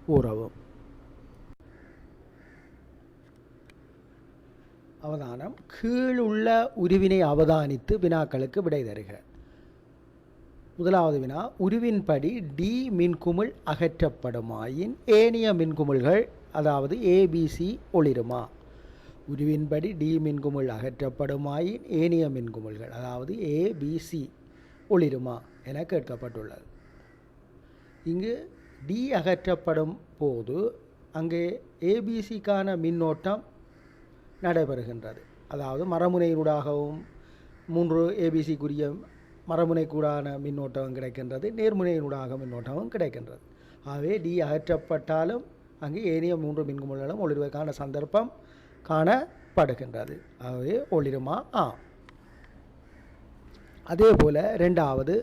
கூறவும். அவதானம். கீழுள்ள உருவினை அவதானித்து வினாக்களுக்கு விடை தருக. முதலாவது வினா, உருவின்படி டி மின்குமிழ் அகற்றப்படுமாயின் ஏனைய மின்குமிழ்கள் அதாவது ஏபிசி ஒளிருமா? உருவின்படி டி மின்குமிழ் அகற்றப்படுமாயின் ஏனைய மின்குமிழ்கள் அதாவது ஏபிசி ஒளிருமா என கேட்கப்பட்டுள்ளது. இங்கு டி அகற்றப்படும் போது அங்கே ஏபிசிக்கான மின்னோட்டம் நடைபெறுகின்றது. அதாவது மரமுனையூடாகவும் 3 ஏபிசிக்குரிய மரமுனைக்கூடான மின்னோட்டமும் கிடைக்கின்றது, நேர்முனையினூடாக மின்னோட்டமும் கிடைக்கின்றது. ஆகவே டி அகற்றப்பட்டாலும் அங்கு ஏனைய 3 மின்குமிழ்களும் ஒளிர்வதற்கான சந்தர்ப்பம் காணப்படுகின்றது. ஆகவே ஒளிருமா? அதே போல் ரெண்டாவது,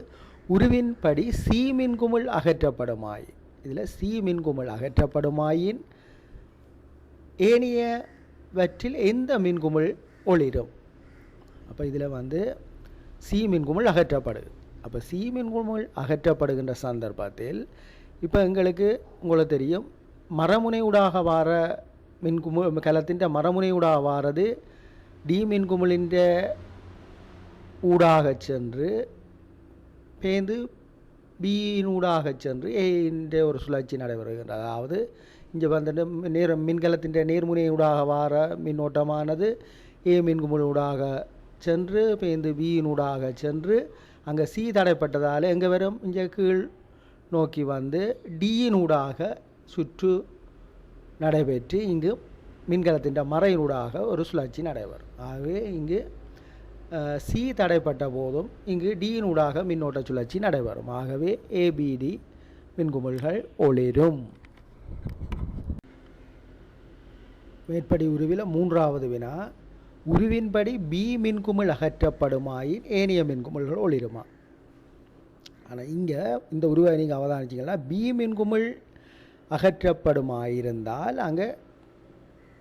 உருவின்படி சி மின்குமிழ் அகற்றப்படுமாய். இதில் சி மின்குமிழ் அகற்றப்படுமாயின் ஏனையவற்றில் எந்த மின்குமிழ் ஒளிரும்? அப்போ இதில் சி மின்குமிழ் அகற்றப்படுது. அப்போ சி மின்குமிழ் அகற்றப்படுகின்ற சந்தர்ப்பத்தில் இப்போ உங்களுக்கு தெரியும், மரமுனையூடாக வார மின்குமிழ் கலத்தின் மரமுனையூடாக வாரது டி மின்குமிழின் ஊடாக சென்று பேந்து பியினூடாக சென்று ஏன்ற ஒரு சுழற்சி நடைபெறுகின்றது. அதாவது இங்கே மின்கலத்தின் நேர்முனையூடாக வார மின்னோட்டமானது ஏ மின்குமிழூடாக சென்று பேந்து பியினூடாக சென்று அங்கே சி தடைப்பட்டதால் எங்கே வரும்? இங்கே கீழ் நோக்கி டியினூடாக சுற்று நடைபெற்று இங்கு மின்கலத்தின் மறையினூடாக ஒரு சுழற்சி நடைபெறும். ஆகவே இங்கு சி தடைப்பட்ட போதும் இங்கு டியினூடாக மின்னோட்ட சுழற்சி நடைபெறும். ஆகவே ஏபிடி மின்குமிழ்கள் ஒளிரும். மேற்படி உருவில் மூன்றாவது வினா, உருவின்படி பி மின்குமிழ் அகற்றப்படுமாயின் ஏனைய மின்குமிழ்கள் ஒளிருமா? ஆனால் இங்கே இந்த உருவை நீங்கள் அவதானிச்சிங்கன்னா பி மின்குமிழ் அகற்றப்படுமாயிருந்தால் அங்கே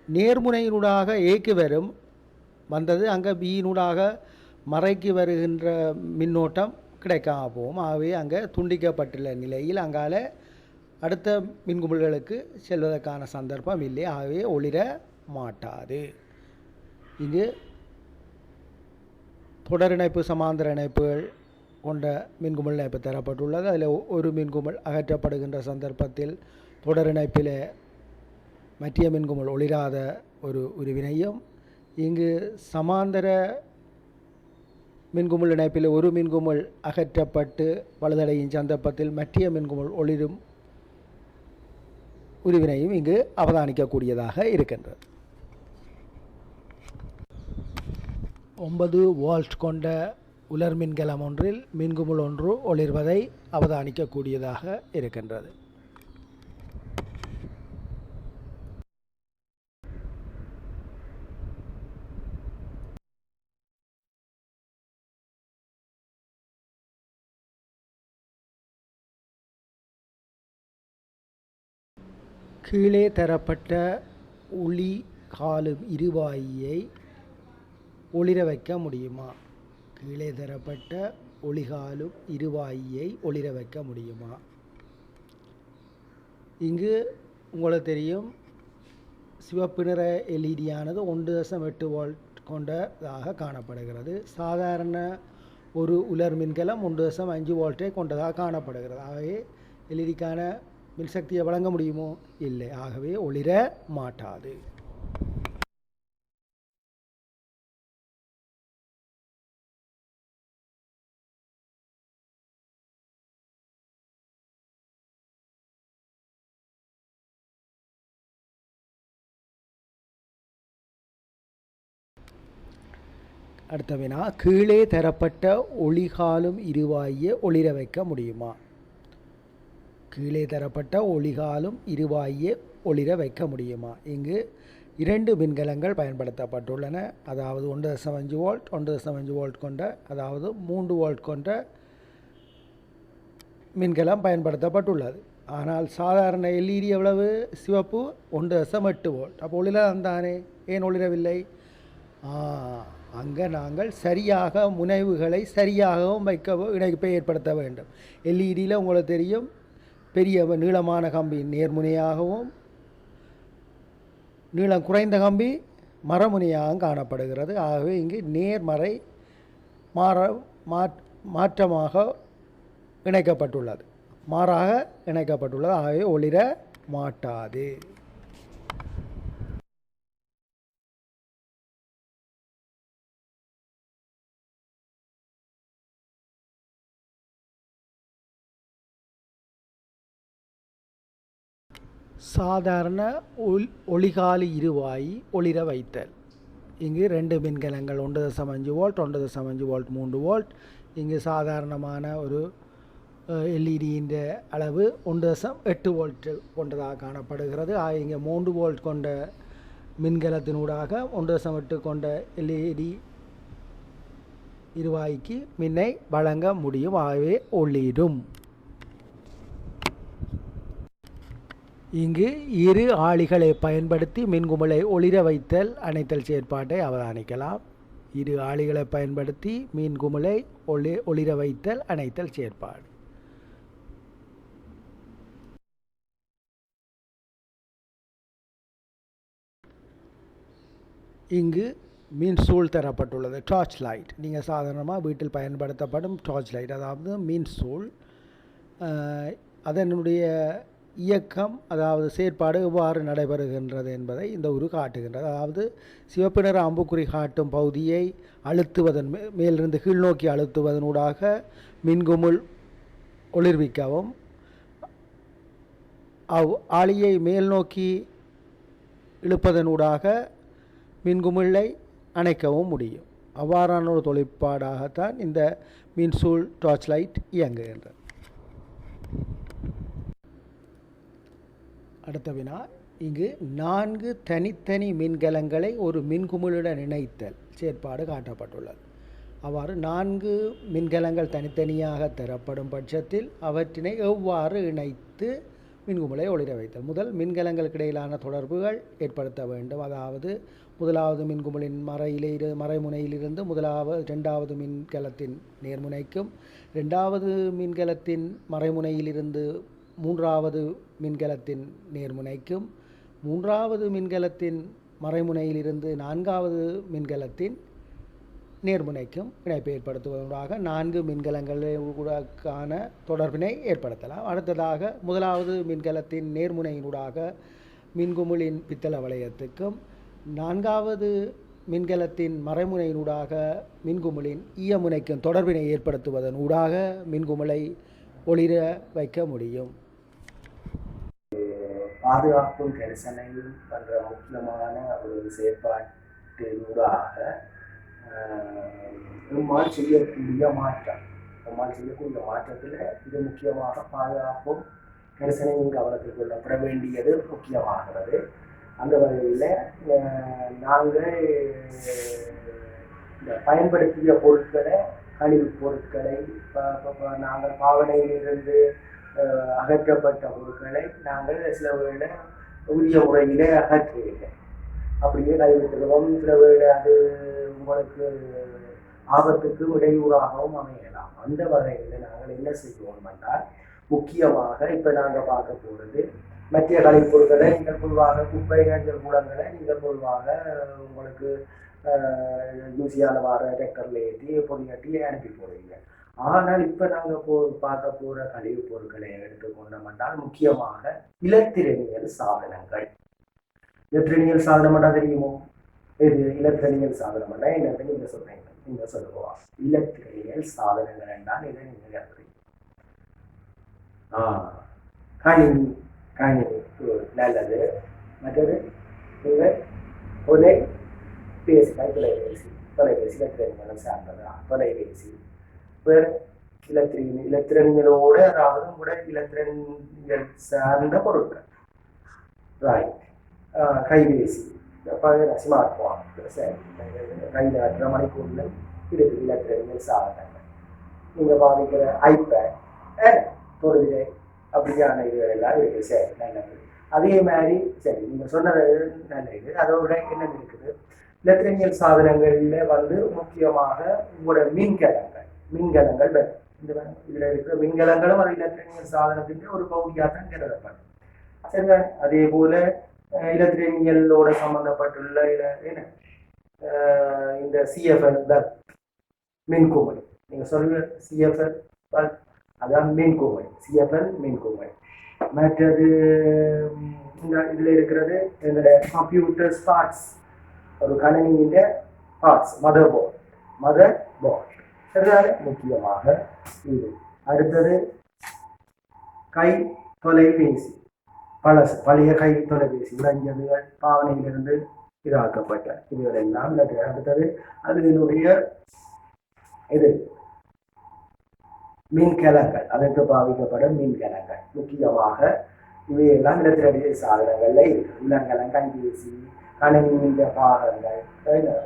நேர்முனையினூடாக ஏக்கு வந்தது அங்கே பியினூடாக மறைக்கு வருகின்ற மின்னோட்டம் கிடைக்காம போகும். ஆகவே அங்கே துண்டிக்கப்பட்டுள்ள நிலையில் அங்கால அடுத்த மின்குமிழ்களுக்கு செல்வதற்கான சந்தர்ப்பம் இல்லை. ஆகவே ஒளிர மாட்டாது. இங்கு தொடர் இணைப்பு, சமாந்தர இணைப்புகள் கொண்ட மின்குமிழ் இணைப்பு தரப்பட்டுள்ளது. அதில் ஒரு மின்குமிழ் அகற்றப்படுகின்ற சந்தர்ப்பத்தில் தொடர் இணைப்பில் மற்ற மின்குமிழ் ஒளிராத ஒரு உருவினையும், இங்கு சமாந்தர மின்குமிழ் இணைப்பில் ஒரு மின்குமிழ் அகற்றப்பட்டு பழுதடையும் சந்தர்ப்பத்தில் மற்ற மின்குமிழ் ஒளிரும் உருவினையும் இங்கு அவதானிக்கக்கூடியதாக இருக்கின்றது. 9 வோல்ட் கொண்ட உலர் மின்கலம் ஒன்றில் மின்குமிழ் ஒன்று ஒளிர்வதை அவதானிக்கக்கூடியதாக இருக்கின்றது. கீழே தரப்பட்ட ஒளி காலும் இருவாயியை ஒளிர வைக்க முடியுமா? கீழே தரப்பட்ட ஒளிகாலும் இருவாயியை ஒளிர வைக்க முடியுமா? இங்கு உங்களுக்கு தெரியும், சிவப்பு நிற எல்இடியானது 1.8 வோல்ட் கொண்டதாக காணப்படுகிறது. சாதாரண ஒரு உலர் மின்கலம் 1.5 வோல்ட்டை கொண்டதாக காணப்படுகிறது. ஆகவே எல்இடிக்கான மின்சக்தியை வழங்க முடியுமோ? இல்லை. ஆகவே ஒளிர மாட்டாது. அடுத்த வினா, கீழே தரப்பட்ட ஒளிகாலும் இருவாயை ஒளிர வைக்க முடியுமா? கீழே தரப்பட்ட ஒளிகாலும் இருவாயை ஒளிர வைக்க முடியுமா? இங்கு 2 மின்கலங்கள் பயன்படுத்தப்பட்டுள்ளன. அதாவது 1.5 வோல்ட் 1.5 வோல்ட் கொண்ட, அதாவது 3 வோல்ட் கொண்ட மின்கலம் பயன்படுத்தப்பட்டுள்ளது. ஆனால் சாதாரண எல்இடி எவ்வளவு? சிவப்பு 1.8 வோல்ட். அப்போ ஒளிரலாம் தானே, ஏன் ஒளிரவில்லை? அங்கே நாங்கள் சரியாக முனைவுகளை சரியாகவும் இணைப்பை ஏற்படுத்த வேண்டும். எல்இடியில் உங்களுக்கு தெரியும், பெரிய நீளமான கம்பி நேர்முனையாகவும் நீளம் குறைந்த கம்பி மரமுனையாகவும் காணப்படுகிறது. ஆகவே இங்கு நேர்மறை மாற்றமாக இணைக்கப்பட்டுள்ளது, மாறாக இணைக்கப்பட்டுள்ளது. ஆகவே ஒளிர மாட்டாது. சாதாரண ஒளிகாலி இருவாயி ஒளிர வைத்தல். இங்கு 2 மின்கலங்கள் 1.5 வோல்ட் 1.5 வோல்ட் 3 வோல்ட். இங்கு சாதாரணமான ஒரு எல்இடியின் அளவு 1.8 வோல்ட் கொண்டதாக காணப்படுகிறது. இங்கே 3 வோல்ட் கொண்ட மின்கலத்தினூடாக 1.8 கொண்ட எல்இடி இருவாய்க்கு மின்னை வழங்க முடியும். ஆகவே ஒளிரும். இங்கு 2 ஆளிகளை பயன்படுத்தி மின்குமிழை ஒளிர வைத்தல் அணைத்தல் செயற்பாட்டை அவதானிக்கலாம். 2 ஆளிகளை பயன்படுத்தி மின்குமிழை ஒளிர வைத்தல் அணைத்தல் செயற்பாடு. இங்கு மின்சூழ் தரப்பட்டுள்ளது. Torch light. நீங்கள் சாதாரணமாக வீட்டில் பயன்படுத்தப்படும் டார்ச் லைட், அதாவது மின்சூழ். அதனுடைய இயக்கம், அதாவது செயற்பாடு எவ்வாறு நடைபெறுகின்றது என்பதை இந்த உரு காட்டுகின்றது. அதாவது சிவப்பு நிற அம்புக்குறி காட்டும் பகுதியை அழுத்துவதன் மேலிருந்து கீழ்நோக்கி அழுத்துவதனூடாக மின்குமிழ் ஒளிர்விக்கவும், ஆளியை மேல் நோக்கி இழுப்பதனூடாக மின்குமிழை அணைக்கவும் முடியும். அவ்வாறான ஒரு தொழிற்பாடாகத்தான் இந்த மின்சூழ் டார்ச் லைட் இயங்குகின்றது. அடுத்த வினா, இங்கு 4 தனித்தனி மின்கலங்களை ஒரு மின்குமிழுடன் இணைத்தல் செயற்பாடு காட்டப்பட்டுள்ளது. அவ்வாறு 4 மின்கலங்கள் தனித்தனியாக தரப்படும் பட்சத்தில் அவற்றினை எவ்வாறு இணைத்து மின்குமிழை ஒளிர வைத்தல்? முதல் மின்கலங்களுக்கு இடையிலான தொடர்புகள் ஏற்படுத்த வேண்டும். அதாவது முதலாவது மின்குமிழின் மறைமுனையிலிருந்து 2வது மின்கலத்தின் நேர்முனைக்கும், 2வது மின்கலத்தின் மறைமுனையிலிருந்து 3வது மின்கலத்தின் நேர்முனைக்கும், 3வது மின்கலத்தின் மறைமுனையிலிருந்து 4வது மின்கலத்தின் நேர்முனைக்கும் இணைப்பை ஏற்படுத்துவதற்காக 4 மின்கலங்களுக்கான தொடர்பினை ஏற்படுத்தலாம். அடுத்ததாக 1வது மின்கலத்தின் நேர்முனையினூடாக மின்குமிழின் பித்தள வளையத்துக்கும், 4வது மின்கலத்தின் மறைமுனையினூடாக மின்குமிழின் ஈயமுனைக்கும் தொடர்பினை ஏற்படுத்துவதன் ஊடாக மின்குமிழை ஒளிர வைக்க முடியும். பாதுகாப்பும் கரிசனையும் என்ற முக்கியமான ஒரு செயற்பாட்டினூடாக நம்மால் செய்யக்கூடிய மாற்றத்தில் இது முக்கியமாக பாதுகாப்பும் கரிசனையும் கவனத்தில் கொள்ளப்பட வேண்டியது முக்கியமாகிறது. அந்த வகையில் நாங்கள் இந்த பயன்படுத்திய பொருட்களை, கழிவுப் பொருட்களை, நாங்கள் பாவனையிலிருந்து அகற்றப்பட்ட பொருட்களை நாங்கள் சில வேளை உரிய முறையிலே அகற்றவில்லை, அப்படியே கைவிட்டுகிறோம். சில வேளை அது உங்களுக்கு ஆபத்துக்கும் இடையூறாகவும் அமையலாம். அந்த வகையில் நாங்கள் என்ன செய்வோம் என்றால், முக்கியமாக இப்போ நாங்கள் பார்க்க போகிறது, மத்திய கழிப்பொருட்களை நீங்கள் பொதுவாக குப்பை நஞ்சல் கூடங்களை நீங்கள் பொதுவாக உங்களுக்கு யூசியால் வார டெக்டரில் ஏற்றி பொடியாட்டி அனுப்பி போடுவீங்க. ஆனால் இப்போ நாங்கள் பார்க்க போகிற கழிவுப் பொருட்களை எடுத்துக்கொண்டோம் என்றால் முக்கியமாக இலத்திரனியல் சாதனங்கள். இலத்திரனியல் சாதனம் என்றால் தெரியுமோ? இது இலத்திரனியல் சாதனம் என்றால் என்னன்னு நீங்கள் சொல்றீங்க, நீங்கள் சொல்லுவா. இலத்திரனியல் சாதனங்கள் என்றால் இதை நீங்கள் எப்படி கணினி நல்லது. மற்றது நீங்கள் பேசி தொலைபேசி இலத்திரனியலும் சார்ந்தது தொலைபேசி வேறு இலத்திரனியலோடு அதாவது கூட இலத்திரனியல் சார்ந்த பொருட்கள் ரைட் கைபேசி ஸ்மார்ட் போன் கையில் 2 மணிக்கூர்ல இருக்குது இலத்திரனியல் சாதனங்கள் நீங்கள் பாதிக்கிற ஐபேட் தொடுதிரை அப்படியான இதுகள் எல்லாம் இருக்குது சரி நல்லது அதே மாதிரி சரி நீங்கள் சொன்னது நல்லது அதோட என்ன இருக்குது இலத்திரனியல் சாதனங்களில் வந்து முக்கியமாக உங்களோட மின்கலங்கள் இந்த இதில் இருக்கிற மின்கலங்களும் அது இலத்திரனியல் சாதனத்தின் ஒரு பகுதியாக தான் கருதப்படும் சரிதான் அதே போல இலத்திரனியலோட சம்பந்தப்பட்டுள்ள என்ன இந்த சிஎஃப்எல் மின்குமிழ் நீங்கள் சொல்லுங்க சிஎஃப்எல் அதான் மின்குமிழ் சிஎஃப்எல் மின்குமிழ் மற்றது இந்த இதில் இருக்கிறது எங்களுடைய கம்ப்யூட்டர் பார்ட்ஸ் ஒரு கணினியின் பார்ட்ஸ் மதர் போர்ட் சரிதானே முக்கியமாக இது அடுத்தது கை தொலைபேசி பழைய கை தொலைபேசி உடைஞ்சதுகள் பாவனையிலிருந்து இதாக்கப்பட்ட இதுகள் எல்லாம் அடுத்தது அதனுடைய இது மின்கலங்கள் அதற்கு பாவிக்கப்படும் மின்கலங்கள் முக்கியமாக இவையெல்லாம் இலத்திரனியல் சாதனங்கள்ல இருக்கு இளங்கலம் கைபேசி கணினியின் பாகங்கள்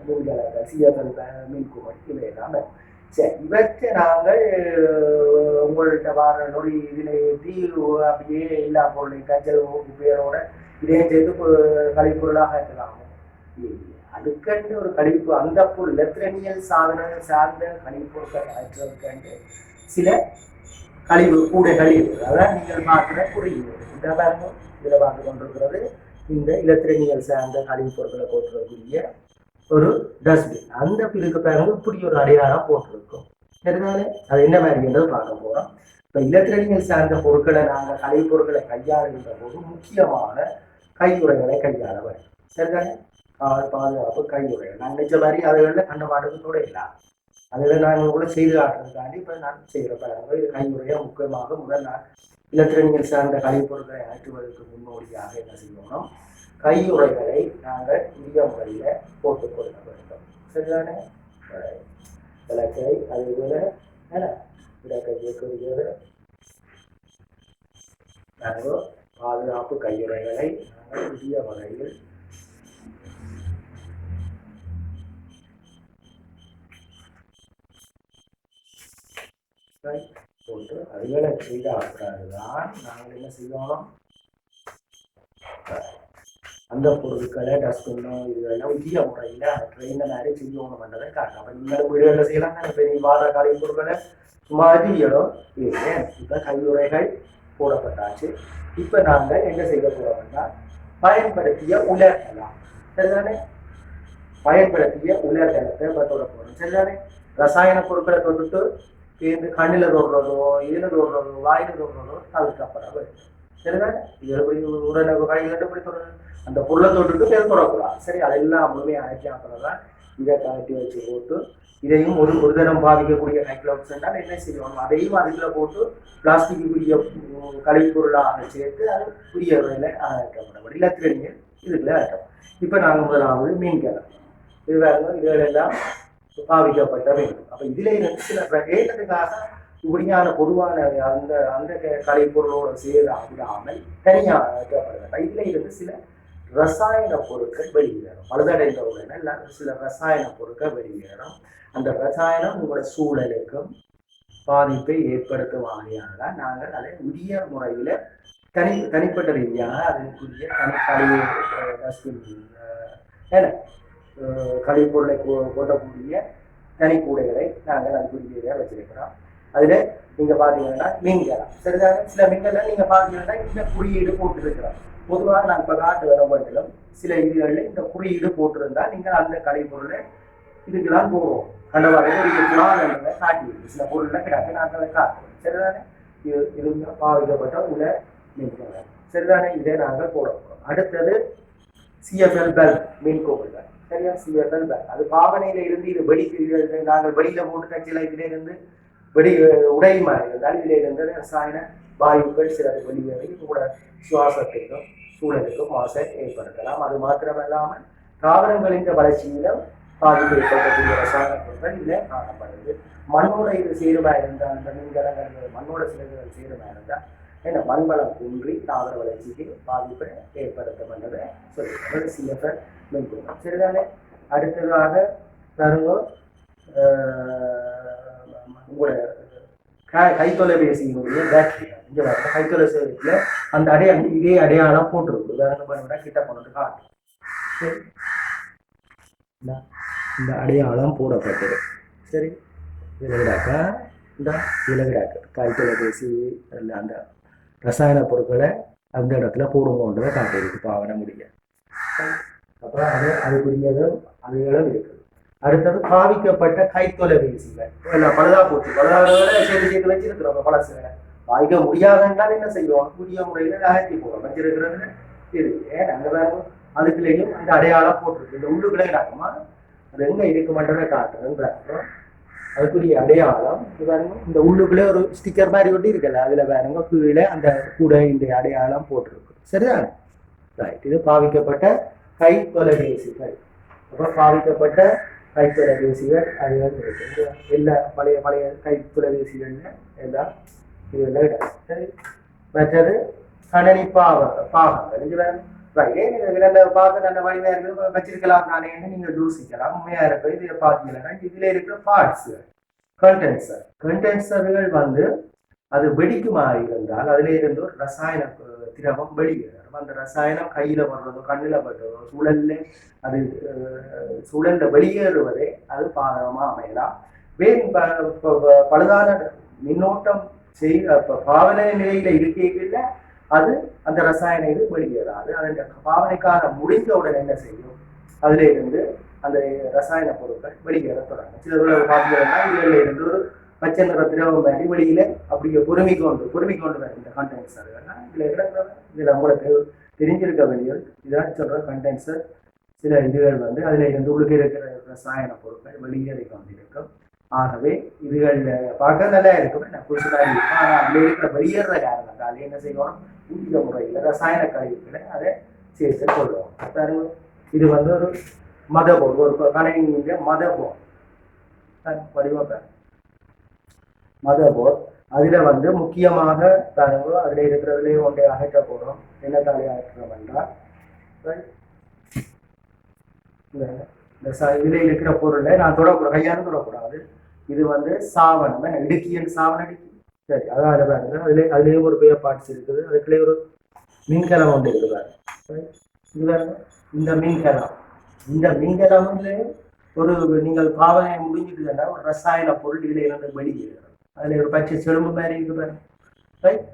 மின்கலங்கள் சிஎஃப்எல் மின்குமிழ் இவையெல்லாம் சரி இவற்றை நாங்கள் உங்கள்கிட்ட வார நொடி இதில் ஏற்றி அப்படியே எல்லா பொருளையும் கஞ்சல் பேரோட இதையும் சேர்த்து கழிப்பொருளாக இருக்கலாமோ அதுக்கண்டு ஒரு கழிப்பு அந்த பொருள் இலத்திரனியல் சாதன சார்ந்த கழிப்பொருட்கள் ஆற்றுவதற்கண்டு சில கழிவு கழிவு அதான் நீங்கள் பார்க்குற குறியீடு இந்த பாருங்க இதில் பார்த்து கொண்டிருக்கிறது இந்த இலத்திரனியல் சார்ந்த கழிவு பொருட்களை போட்டுறதுக்குரிய ஒரு டஸ்ட்பின் அந்த பிறகு பாருங்க இப்படி ஒரு அடையாளம் போட்டிருக்கும் சரிதானே அது என்ன மாதிரின்றது பார்க்க போகிறோம் இப்போ இலத்திரனியல் சார்ந்த பொருட்களை நாங்கள் கழிவு பொருட்களை கையாளுகின்ற போது முக்கியமாக கையுறைகளை கையாள வேண்டும் சரிதானே பாதுகாப்பு கையுறைகள் நான் நினைச்ச மாதிரி அதுகளில் கண்டபாடுக்கு கூட இல்லை அதில் நாங்கள் கூட செய்து காட்டுறதுக்காண்டி இப்போ நான் செய்கிற பாருங்க இது கையுறையாக முக்கியமாக முதல் நாள் இலத்திரனியல் சார்ந்த கழிவு பொருட்களை அகற்றுவதற்கு முன்னோடியாக என்ன செய்யணும் கையுறைகளை நாங்கள் உரிய முறையில் போட்டுக்கொள்ள வேண்டும் சரிதானே விளக்கை அதே போல விளக்கை இயக்குகிறது நாங்கள் பாதுகாப்பு கையுறைகளை நாங்கள் உரிய முறையில் போட்டு அதுகளை செய்த ஆகிறாருதான் நாங்கள் என்ன செய்யணும் அந்த பொருட்களை டஸ்ட்பின்னோ இதெல்லாம் உரிய முறையில் ட்ரெயினை நிறைய செய்யணும் பண்ணுறதை காரணம் அப்போ நீங்களும் வீடுகளில் செய்யலாம் தானே இப்போ நீ வார கலை பொருட்களை சும்மா அதிகம் இல்லை இப்போ கையுறைகள் போடப்பட்டாச்சு இப்போ நாங்கள் என்ன செய்ய போகிறோம்னா பயன்படுத்திய உலர்கலாம் சரிதானே பயன்படுத்திய உலர்கலத்தை இப்போ தொட போகிறோம் சரிதானே ரசாயன பொருட்களை தொட்டுட்டு சேர்ந்து கண்ணில் தொடுறதோ இதில் தொடுறதோ வாயில் தொடுறதோ தவிர்க்கப்பட வேண்டும் சரிதானே இது எப்படி உடனே கையில் எப்படி தொடரும் அந்த பொருளை தொட்டுட்டு பேர் தொடக்கூடாது சரி அதெல்லாம் முழுமையாக அழைக்காமல் தான் இதை கலட்டி வச்சு போட்டு இதையும் ஒரு தினம் பாதிக்கக்கூடிய கைக்ளவுட்ஸ் என்றால் என்ன செய்யணும் அதையும் அதுக்குள்ள போட்டு பிளாஸ்டிக் உரிய கழிவு பொருளாக சேர்த்து அது புரிய வகையில் அழைக்கப்படும் இலத்திரனியல் இதுக்குள்ள அழைக்கும் இப்போ நாங்கள் முதலாவது மீன்கலம் இது வேறு இதுகளெல்லாம் பாவிக்கப்பட்ட வேண்டும் அப்போ இதில் இருந்து சில ஏற்றத்துக்காக இப்படியான பொதுவான அந்த அந்த கலைப்பொருளோடு சேர விடாமல் தனியாக வைக்கப்படுகிறது இதில் இருந்து சில ரசாயன பொருட்கள் வெளியேறும் பழுதடைந்த உடனே சில ரசாயன பொருட்கள் வெளியேறும் அந்த ரசாயனம் உங்களோட சூழலுக்கும் பாதிப்பை ஏற்படுத்தும் வகையாக நாங்கள் அதை உரிய முறையில் தனிப்பட்ட ரீதியாக அதற்குரிய கழிவு டஸ்ட்பின் கழிப்பொருளை போட்டக்கூடிய தனிக்கூடைகளை நாங்கள் அதுக்குரிய வச்சிருக்கிறோம் அதில் நீங்கள் பார்த்தீங்கன்னா மீன்கலாம் சரிதான சில மீன்களை நீங்கள் பார்த்தீங்கன்னா இந்த குறியீடு போட்டுருக்கிறோம் பொதுவாக நான் இப்போ காட்டு வரம்பட்டிலும் சில இதுகளில் இந்த குறியீடு போட்டிருந்தால் நீங்கள் அந்த கலைப்பொருளை இதுக்கெல்லாம் போடுவோம் அந்த வகையில் குணாலங்களை காட்டியிருக்கு சில பொருளில் கிடக்கு நான் அதை காட்டுவோம் சரிதானே இது பாவிக்கப்பட்ட உள்ள மீன்கள் சரிதானே இதை நாங்கள் போட போகிறோம் அடுத்தது சிஎஃப்எல் பெல் மீன் கோவில்கள் சரியா சிஎஃப்எல் பெல் அது பாவனையில் இருந்து இது வெடி நாங்கள் வெளியில் போட்டு கட்சியில் இதிலிருந்து வெடி உடை மாதிரி இருந்தால் இதில் இருந்து ரசாயன வாயுக்கள் சிலது வெளியேறி கூட சுவாசத்துக்கும் சூழலுக்கும் மாசை ஏற்படுத்தலாம் அது மாத்திரமல்லாமல் தாவரங்களின் வளர்ச்சியிலும் பாதிப்பு ஏற்படுத்தக்கூடிய ரசாயன பொருட்கள் இதில் காணப்படுது. மண்ணோட இது சேருமா இருந்தால் அந்த மின்கலங்கள் மண்ணோட சிலைகள் சேருமா இருந்தால் ஏன்னா மண்வளம் குன்றி தாவர வளர்ச்சிக்கு பாதிப்பை ஏற்படுத்தும் என்றதை சொல்லியிருக்கிறது சிஎஃப்எல் மின்கலம். சரிதானே? அடுத்ததாக பாருங்க, உங்களோட கைத்தொலைபேசியினுடைய பேட்டரி இங்கே வர கைத்தொலைபேசியில் அந்த அடையாளம் இதே அடையாளம் போட்டிருக்கு. உதாரணம் பண்ண கிட்ட கொண்டு காட்டு. சரி, இந்த அடையாளம் போடப்பட்டது. சரி, விலகிடாக்கா இந்த விலகிடாக்கு கைத்தொலைபேசி அந்த ரசாயன பொருட்களை அந்த இடத்துல போடுங்கன்றதை காட்டியிருக்கு பாவனை முடிய. அப்புறம் அதுக்குரியதும் அதுகளும் இருக்குது. அடுத்தது பாவிக்கப்பட்ட கைத்தொலைபேசிகள் எல்லாம் பழுதா போச்சு. பழுதாவோட சேர்த்து வச்சிருக்கிறோம் பழசுகளை பாவிக்க முடியாதுன்றால் என்ன செய்வோம்? புதிய முறையில் அகற்றி போகிறோம் வச்சிருக்கிறதுல இது ஏன் அங்கே வேணும். அதுக்குள்ளேயும் அந்த அடையாளம் போட்டிருக்கு. இந்த உள்ளுக்குள்ளே கிடக்குமா அது எங்கே இருக்கு மட்டுமே காட்டுறதுன்னு அதுக்குரிய அடையாளம் பாருங்க. இந்த உள்ளுக்குள்ளே ஒரு ஸ்டிக்கர் மாதிரி ஒட்டி இருக்குல்ல, அதில் பாருங்க கீழே அந்த கூட இந்த அடையாளம் போட்டிருக்கு. சரிதானே? ரைட். இது பாவிக்கப்பட்ட கை தொலைபேசிகள். அப்புறம் பாவிக்கப்பட்ட கைத்தொலைபேசிகள் அதுகள் இருக்கு. எல்லா பழைய பழைய கைத்தொலைபேசிகள்ல எல்லாம் இதெல்லாம் இடம். சரி, மற்றது கணனி பாகங்கள் இது வேணும். நல்ல பார்க்க நல்ல வலிமையா இருக்குது வச்சிருக்கலாம் தானேன்னு நீங்க யோசிக்கலாம். உண்மையா இருக்கு. இது பார்த்தீங்கன்னா இதுல இருக்கிற பார்ட்ஸ் கண்டென்சர்கள் வந்து அது வெடிக்குமா இருந்தால் அதுல இருந்து ஒரு ரசாயன திரவம் வெளியேறும். அந்த ரசாயனம் கையில வர்றதோ கண்ணில் படுறதோ சூழல்ல வெளியேறுவதே அது பாதகமா அமையலாம். பழுதான மின்னோட்டம் பாவனை நிலையில இருக்கையில அது அந்த ரசாயன இது வெளியேறாது. அதன் பாவனைக்காக முடிந்த உடனே என்ன செய்யும்? அதுல இருந்து அந்த ரசாயன பொருட்கள் வெளியேற தொடங்கும். சில பார்த்தீங்கன்னா இதுல இருந்து ஒரு பச்சை நிற திரவம் மாதிரி வெளியில அப்படியே பொறுமை கொண்டு வரும் இந்த கண்டென்சர். இதுல உங்களுக்கு தெரிஞ்சிருக்க வேண்டியது இதான் சொல்ற கண்டென்சர். சில இதுகள் வந்து அதுல இருந்து உள்ளுக்கு இருக்கிற ரசாயன பொருட்கள் வெளியேறி கொண்டிருக்கும். ஆகவே இதுகள் பார்க்க நல்லா இருக்கும், புதுசாக இருக்கும். ஆனால் அதுல இருக்கிற வெளியேற காரணம் அது என்ன செய்யணும்? ஊதிய முறையில் ரசாயன கழிவுகளை அதை சேர்த்து கொள்ளுவோம். இது வந்து ஒரு மதபோர்டு, ஒரு கணினியுடைய மதபோர்டு. அதுல வந்து முக்கியமாக பாருங்க, அதுல இருக்கிறதுலேயே ஒன்றை அகற்ற போறோம். என்ன தாலி அகற்றுறோம் என்றால் இதுல இருக்கிற பொருளை நான் தொடக்கூடாது, கையாலும் தொடக்கூடாது. இது வந்து சாவனம், இடுக்கியல் சாவன இடுக்கி. சரி, அதாவது பாருங்க அதுலயே ஒரு பேர் பார்ட்ஸ் இருக்குது. அதுக்குள்ளே ஒரு மின்கலம் ஒன்று இருக்குது. இது பாருங்க, இந்த மின்கலம்ல ஒரு நீங்கள் பாவனை முடிஞ்சிட்டுன்னா ஒரு ரசாயன பொருள் இதுல இருந்து வெளியேறும். அதுல ஒரு பச்சை செலும்பு மாதிரி இருக்கு பாருங்க. ரைட்,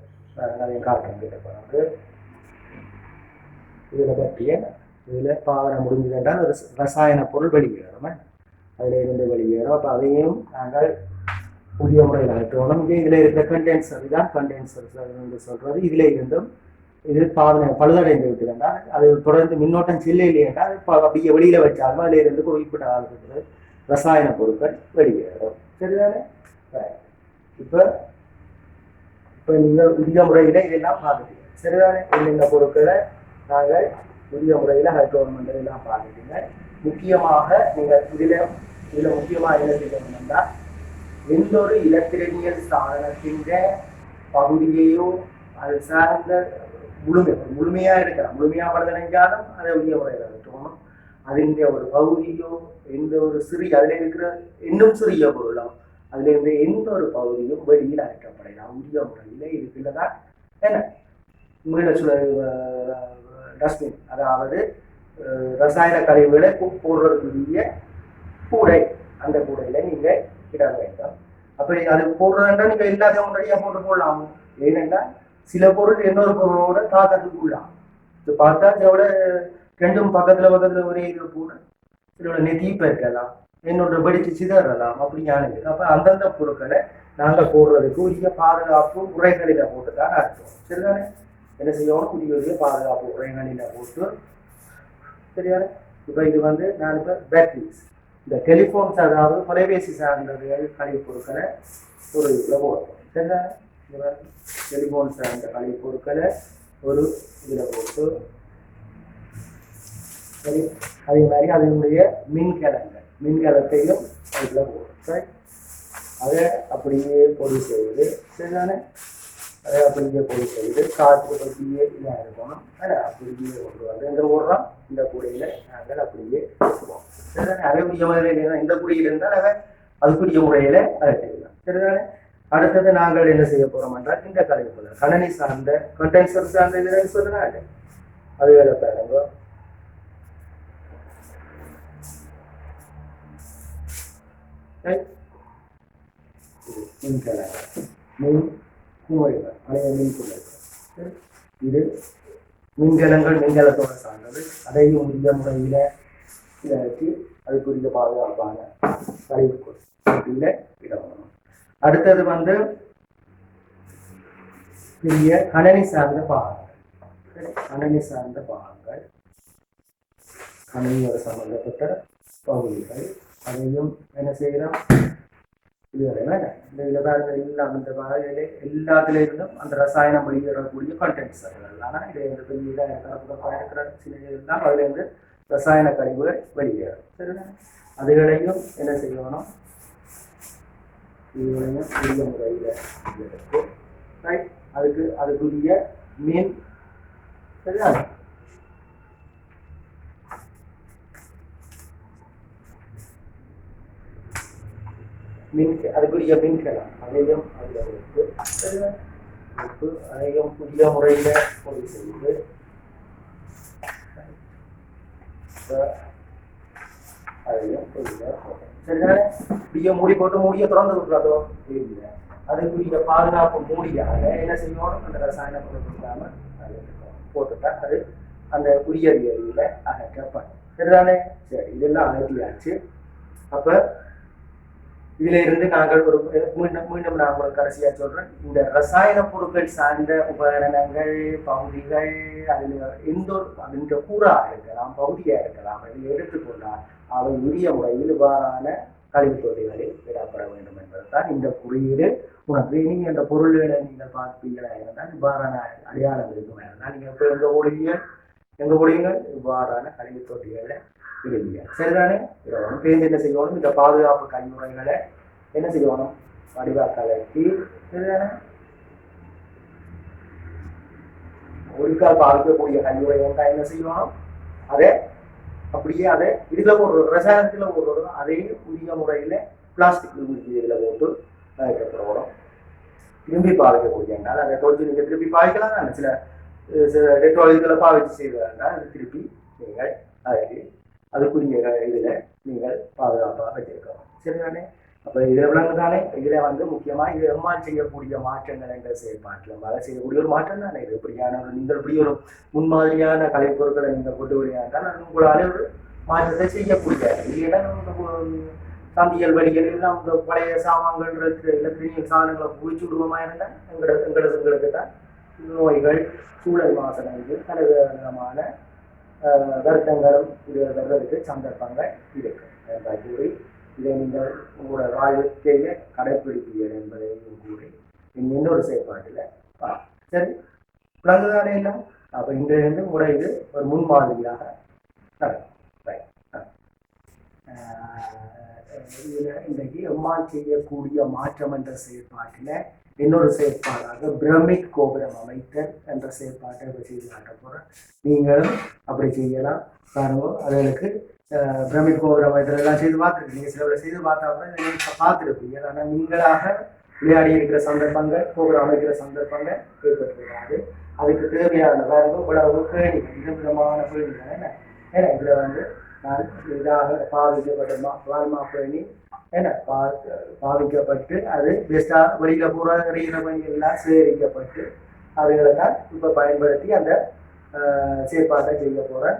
அதையும் காட்டுறேன். இதுல பற்றிய இதுல பாவனை முடிஞ்சதுன்னா ஒரு ரசாயன பொருள் வெளியேறும். அதுல இருந்து வெளியேறும். அப்ப அதையும் நாங்கள் புதிய முறையில் அகற்றணும். இதுல இருக்கிற கண்டென்சர் தான் கண்டென்சர் என்று சொல்றது. இதுல இருந்தும் இது பாவனை பழுதடைந்து விட்டுதுன்னா அது தொடர்ந்து மின்னோட்டம் செல்ல இல்லையா அது அப்படியே வெளியில வச்சாலும் அதுல இருந்து குறிப்பிட்ட காலத்துக்கு ரசாயன பொருட்கள் வெளியேறும். சரிதானே? இப்ப நீங்க உரிய முறையில இதெல்லாம் பார்த்துட்டீங்க. சரிதானே? என்னென்ன பொருட்களை நாங்கள் உரிய முறையில அகற்றணும் எல்லாம் பார்த்துட்டீங்க. முக்கியமாக நீங்க இதுல முக்கியமாக என்ன செய்யணும்னா எந்த ஒரு இலத்திரனியல் சாதனத்தின் பகுதியையோ அது சார்ந்த முழுமையா இருக்கலாம். முழுமையா பழுதடைஞ்சாலும் அதை உரிய முறையில் அகற்றணும். அதில் ஒரு பகுதியோ எந்த ஒரு சிறிய அதுல இருக்கிற இன்னும் சிறிய பொருளோ அதுல இருந்து எந்த ஒரு பகுதியும் வெளியில் அகற்றப்படலாம் உரிய முறையில. இதுக்குள்ளதான் என்ன டஸ்ட்பின், அதாவது ரசாயன கழிவுகளை போடுறதுக்குரிய கூடை, அந்த கூடையில நீங்க இட வேண்டும். அப்ப அது போடுறதுன்றா நீங்க எல்லாத்தையும் முன்னாடியா போட்டு போடலாம். ஏனென்றா சில பொருள் இன்னொரு பொருளோட தாக்கத்துக்கு உள்ளாம். இது பார்த்தா இதோட ரெண்டும் பக்கத்துல ஒரே இது போட இதோட நெத்திப்ப இருக்கலாம், என்னோட படிச்சு சிதறலாம். அப்படியான இது. அப்ப அந்தந்த பொருட்களை நாங்கள் போடுறதுக்கு உரிய பாதுகாப்பு உரைகளில போட்டுதான் அர்த்தம். சரிதானே? என்ன செய்யணும்? உரிய பாதுகாப்பு உரைகளில போட்டு. சரியானே? இப்ப இது வந்து நான் இப்ப பேட்டரிஸ், இந்த டெலிஃபோன்ஸ், அதாவது தொலைபேசி சார்ந்த கழிவு பொருட்களை ஒரு இதில் போடுறோம். சரிதானே? டெலிஃபோன் சார்ந்த கழிவு பொருட்களை ஒரு இதில் போட்டு. சரி, அதே மாதிரி அதனுடைய மின்கலங்கள் மின்கலத்தையும் அதில் போடும். அதை அப்படியே பொடி செய்யுது சரிதானே. அதை அப்படியே பொடி செய்யுது காற்று பற்றியே இதாக இருக்கணும். அதை அப்படியே கொண்டு வந்து இந்த ஓடுறோம் இந்த கூடையில் நாங்கள் அப்படியே வச்சுக்குவோம் சரிதானே. அதற்குரிய முறையில் இந்த கூடையில் இருந்தால் அதை அதுக்குரிய முறையில் அதை செய்யலாம் சரிதானே. அடுத்தது நாங்கள் என்ன செய்ய போகிறோம் என்றால் இந்த கலைப்புல கணனி சார்ந்த கண்டென்சர் சார்ந்த இதுன்னு சொல்லுறாங்க அது வேலை பாருங்க. மின் குமரிகள் பழைய மின் குமரிகள் இது மின்கலங்கள் மின்கலத்தோட சார்ந்தது. அதையும் உரிய முறையில் இதாக்கி அதுக்குரிய பாதுகாப்பான கழிவுக்குள்ள இடணும். அடுத்தது வந்து பெரிய கணனி சார்ந்த பாகங்கள். கணனி சார்ந்த பாகங்கள் கணனியோட சம்பந்தப்பட்ட பகுதிகள் அதையும் என்ன செய்யறோம் எல்லாம் இந்த வகையில எல்லாத்துல இருந்தும் அந்த ரசாயனம் வெளியேறக்கூடிய கண்டென்ட்ஸ் ஆனால் இதை இந்த பெரிய இருக்கிற சில எல்லாம் அதுல இருந்து ரசாயன கழிவுகள் வெளியேறும் சரிங்களா. அதுகளையும் என்ன செய்யணும் இதுகளையும் உரிய முறையில் எடுக்கும் ரைட். அதுக்குரிய மீன் சரியா அதுக்குரிய மின்கலம் அதையும் அதில் வைத்து உப்பு அதையும் புதிய முறையில் பொடி செய்து அதையும் சரிதானே. புதிய மூடி போட்டு மூடியை திறந்து விட்டுறதோ இல்லை. அதுக்குரிய பாதுகாப்பு மூடியாக என்ன செய்யணும் அந்த ரசாயன பொருள் இல்லாமல் அது போட்டுட்டா அது அந்த உரிய வேலையில் அகற்றப்படும் சரிதானே. சரி இதெல்லாம் அகற்றியாச்சு. அப்போ இதுல இருந்து நாங்கள் ஒரு மீண்டும் நான் உங்களுக்கு கடைசியா சொல்றேன். இந்த ரசாயன பொருட்கள் சார்ந்த உபகரணங்கள் பகுதிகள் அதுல எந்த ஒரு அதிக கூறா இருக்கலாம் பகுதியா இருக்கலாம் இதை எடுத்துக்கொண்டால் அவை உரிய முறையில் இவ்வாறான கழிவு தொட்டிகளில் விடப்பட வேண்டும் என்பதுதான் இந்த குறியீடு. உனக்கு இனி அந்த பொருள்களை நீங்கள் பார்ப்பீங்களா இருந்தால் இவ்வாறான அடையாளம் இருக்குமா இருந்தால் நீங்க இப்போ எங்க போடுவீங்க இவ்வாறான கழிவு தொட்டிகளை இல்லையா சரிதானே. பேருந்து என்ன செய்யணும் இந்த பாதுகாப்பு கைமுறைகளை என்ன செய்யணும் வடிவாக்கி சரிதானே. ஒருக்கால் பாதிக்கக்கூடிய கைமுறை ஒன்றா என்ன செய்யணும் அதை அப்படியே அதை இதுல ஒரு ரசாயனத்துல ஒரு அதே உரிய முறையில பிளாஸ்டிக் இதுல போட்டு போடணும். திரும்பி பாதிக்கக்கூடியனால அதை தொழில் நீங்க திருப்பி பாதிக்கலாம் தானே. சில டெட்ரோல் இதுல பாவிச்சு செய்வதா அது திருப்பி நீங்கள் அதுக்குரிய இதில் நீங்கள் பாதுகாப்பாக வச்சிருக்கலாம் சரிதானே. அப்போ இதில் விளங்குதானே. இதில் வந்து முக்கியமாக இது எம்மால் செய்யக்கூடிய மாற்றங்கள் என்ற செயற்பாட்டில் மழை செய்யக்கூடிய ஒரு மாற்றம் தானே. இது இப்படியான நீங்கள் இப்படி ஒரு முன்மாதிரியான கலைப்பொருட்களை நீங்கள் கொண்டு வரையாண்டால் அது உங்களால் ஒரு மாற்றத்தை செய்யக்கூடிய இல்லைன்னா சந்தியல் வழிகள் எல்லாம் இந்த பழைய சாமான்கள் எலக்ட்ரினிக் சாதனங்களை குளிச்சு விடுவோமா இருந்தால் எங்களுக்கு தான் நோய்கள் சூழல் வாசனைகள் பல விதமான வருத்தங்களும் இது வர்றதுக்கு சந்தர்ப்பங்கள் இருக்கு என்பதை கூறி இதை நீங்கள் உங்களோட வாழ்க்கையில கடைப்பிடிப்பீர்கள் என்பதையும் கூறி இன்னொரு செயற்பாட்டில் சரி விளங்குதானே இல்லை. அப்போ இன்றையிலிருந்து உங்களோட இது ஒரு முன்மாதிரியாக நடக்கும். இன்றைக்கு எம்மால் செய்யக்கூடிய மாற்றம் என்ற செயற்பாட்டில் இன்னொரு செயற்பாடாக பிரமிட் கோபுரம் அமைத்தல் என்ற செயற்பாட்டை செய்து காட்ட போகிறேன். நீங்களும் அப்படி செய்யலாம் பாருங்க. அதுகளுக்கு பிரமிட் கோபுரம் அமைத்தல் எல்லாம் செய்து பார்த்துருக்கீங்க. சிலவரை செய்து பார்த்தா நீங்கள் பார்த்துருப்பீங்க. ஆனால் நீங்களாக விளையாடி இருக்கிற சந்தர்ப்பங்கள் கோபுரம் அமைக்கிற சந்தர்ப்பங்கள் ஏற்பட்டிருக்காது. அதுக்கு தேவையான பாருங்க இவ்வளவு கேணிகள் விதவிதமான கேணிகள் என்ன ஏன்னா இதில் வந்து நான் இதாக பாதிக்கப்பட்ட வால்மா பேணி என்ன பாவிக்கப்பட்டு அது பெஸ்ட்டாக வெளியில் பூரா எறிகிற பணிகள்லாம் சேகரிக்கப்பட்டு அதுகளை தான் இப்போ பயன்படுத்தி அந்த செயற்பாட்டை செய்ய போகிறேன்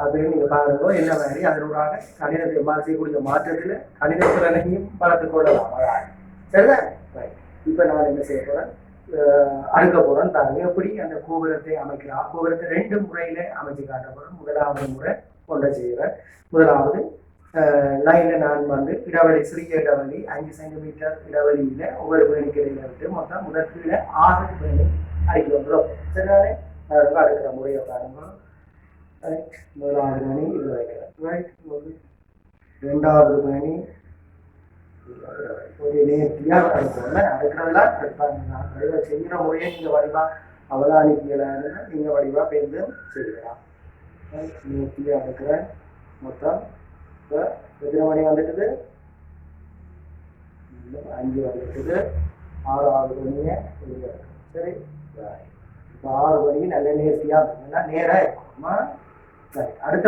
அப்படின்னு நீங்கள் பாருங்க. என்ன மாதிரி அதனூடாக கணிதத்தை செய்யக்கூடிய மாற்றத்தில் கணித திறனையும் வளர்த்து கொள்ளலாம். அதான் சரிதான். இப்போ நான் என்ன செய்ய போகிறேன் அடுக்க போகிறேன் பாருங்க எப்படி அந்த கோபுரத்தை அமைக்கலாம். கோபுரத்தை 2 முறையில் அமைச்சு காட்ட போகிறேன். முதலாவது முறை கொண்டு செய்கிறேன். முதலாவது லைனில் நான் வந்து இடைவெளி சிறிய இடைவெளி 5 சென்டிமீட்டர் இடைவெளியில் ஒவ்வொரு பேணிக்கையில விட்டு மொத்தம் முதற்கீழே 6 பேணி அடிக்க வந்துடும் சரிதானே. அடுக்கிற முறையை பாருங்க. ரைட் முதலாவது மணி இது வைக்கிறேன். ரைட் ரெண்டாவது பேணி ஒரு நேர்த்தியாக இருக்கும் அதுக்கிறதெல்லாம் வடிவா செய்கிற முறையை நீங்கள் வடிவா அவதானிக்கலான்னு நீங்கள் வடிவா பேருந்து செய்யலாம். நேர்த்தியாக இருக்கிற மொத்தம் இப்போ எத்தனை மணி வந்துட்டுது 5 வந்துட்டுது 6வது மணியை சரி இப்போ 6 மணிக்கு நல்ல நேர்த்தியாக இருக்குன்னா நேராக இருக்குமா. சரி அடுத்த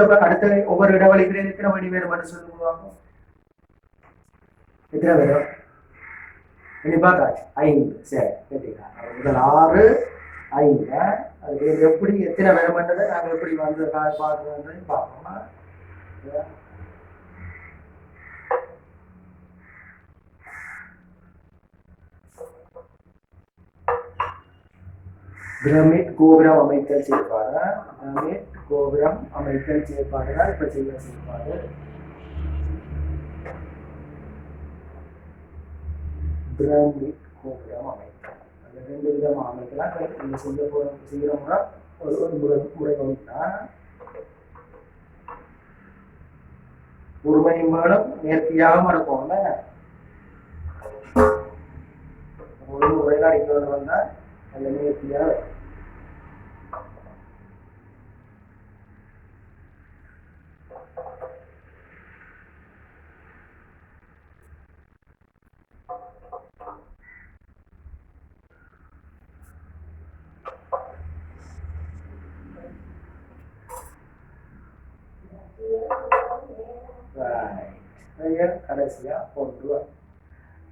ஒவ்வொரு இடைவெளிகளும் எத்தனை மணி வேறுபாடு சொல்லுவாங்க எத்தனை பேரும் கண்டிப்பாக காட்சி 5 சரி கேட்டீங்களா முதல் 6 5 அது எப்படி எத்தனை வேறுபட்டதை நாங்கள் எப்படி வந்து பார்க்குறோம் பார்ப்போமா. பிரமிட் கோபுரம் அமைத்தல் செயற்பாடு பிரமிட் கோபுரம் அமைத்தல் செயற்பாடு தான் இப்ப செய்ய செயற்பாடு. பிரமிட் கோபுரம் அமைத்தல் அந்த 2 விதமா அமைக்கலாம். நீங்க செய்கிற முறை ஒரு முறை வந்துட்டா ஒருமையும் மேலும் நேர்த்தியாகவும் இருக்கும்ல. ஒரு முறையில் அடிக்கிறது வந்தா அந்த நேர்த்தியாக கடைசியா கொண்டு வரும்.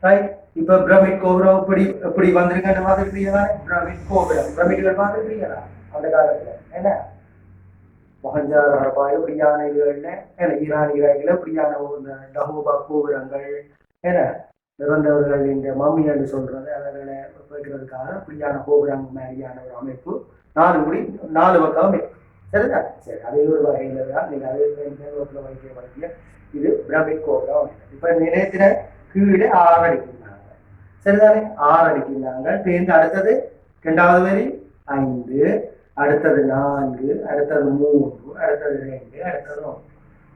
ரைட் இப்ப பிரமிட் கோபுரம் எப்படி வந்திருக்கேன்னு பார்த்துருக்கீங்களா. பிரமிட் கோபுரம் பிரமிட்கள் பார்த்துருக்கீங்களா அந்த காலத்துல என்ன மொஹஞ்சதாரோ ஹரப்பாவில் இப்படியான இதுகள்ல ஏன்னா ஈரான் ஈராக்கில் இப்படியான டஹோபா கோபுரங்கள் ஏன்னா இறந்தவர்கள் இந்த மம்மி என்று சொல்றது அவர்களை வைக்கிறதுக்காக இப்படியான கோபுரங்கள் மாதிரியான ஒரு அமைப்பு 4 பக்கம் இருக்கு. சரிதா சரி அதே ஒரு வகையில் தான் நீங்க அதே வைக்க இது பிரமிட் கோபுரம். இப்ப நிலையத்தின கீழே 6 அடிக்கிறாங்க. சரிதானே 6 அடிக்கிறாங்க. பேருந்து அடுத்தது 2வது வரி 5 அடுத்தது 4 அடுத்தது 3 அடுத்தது 2 அடுத்தது 1.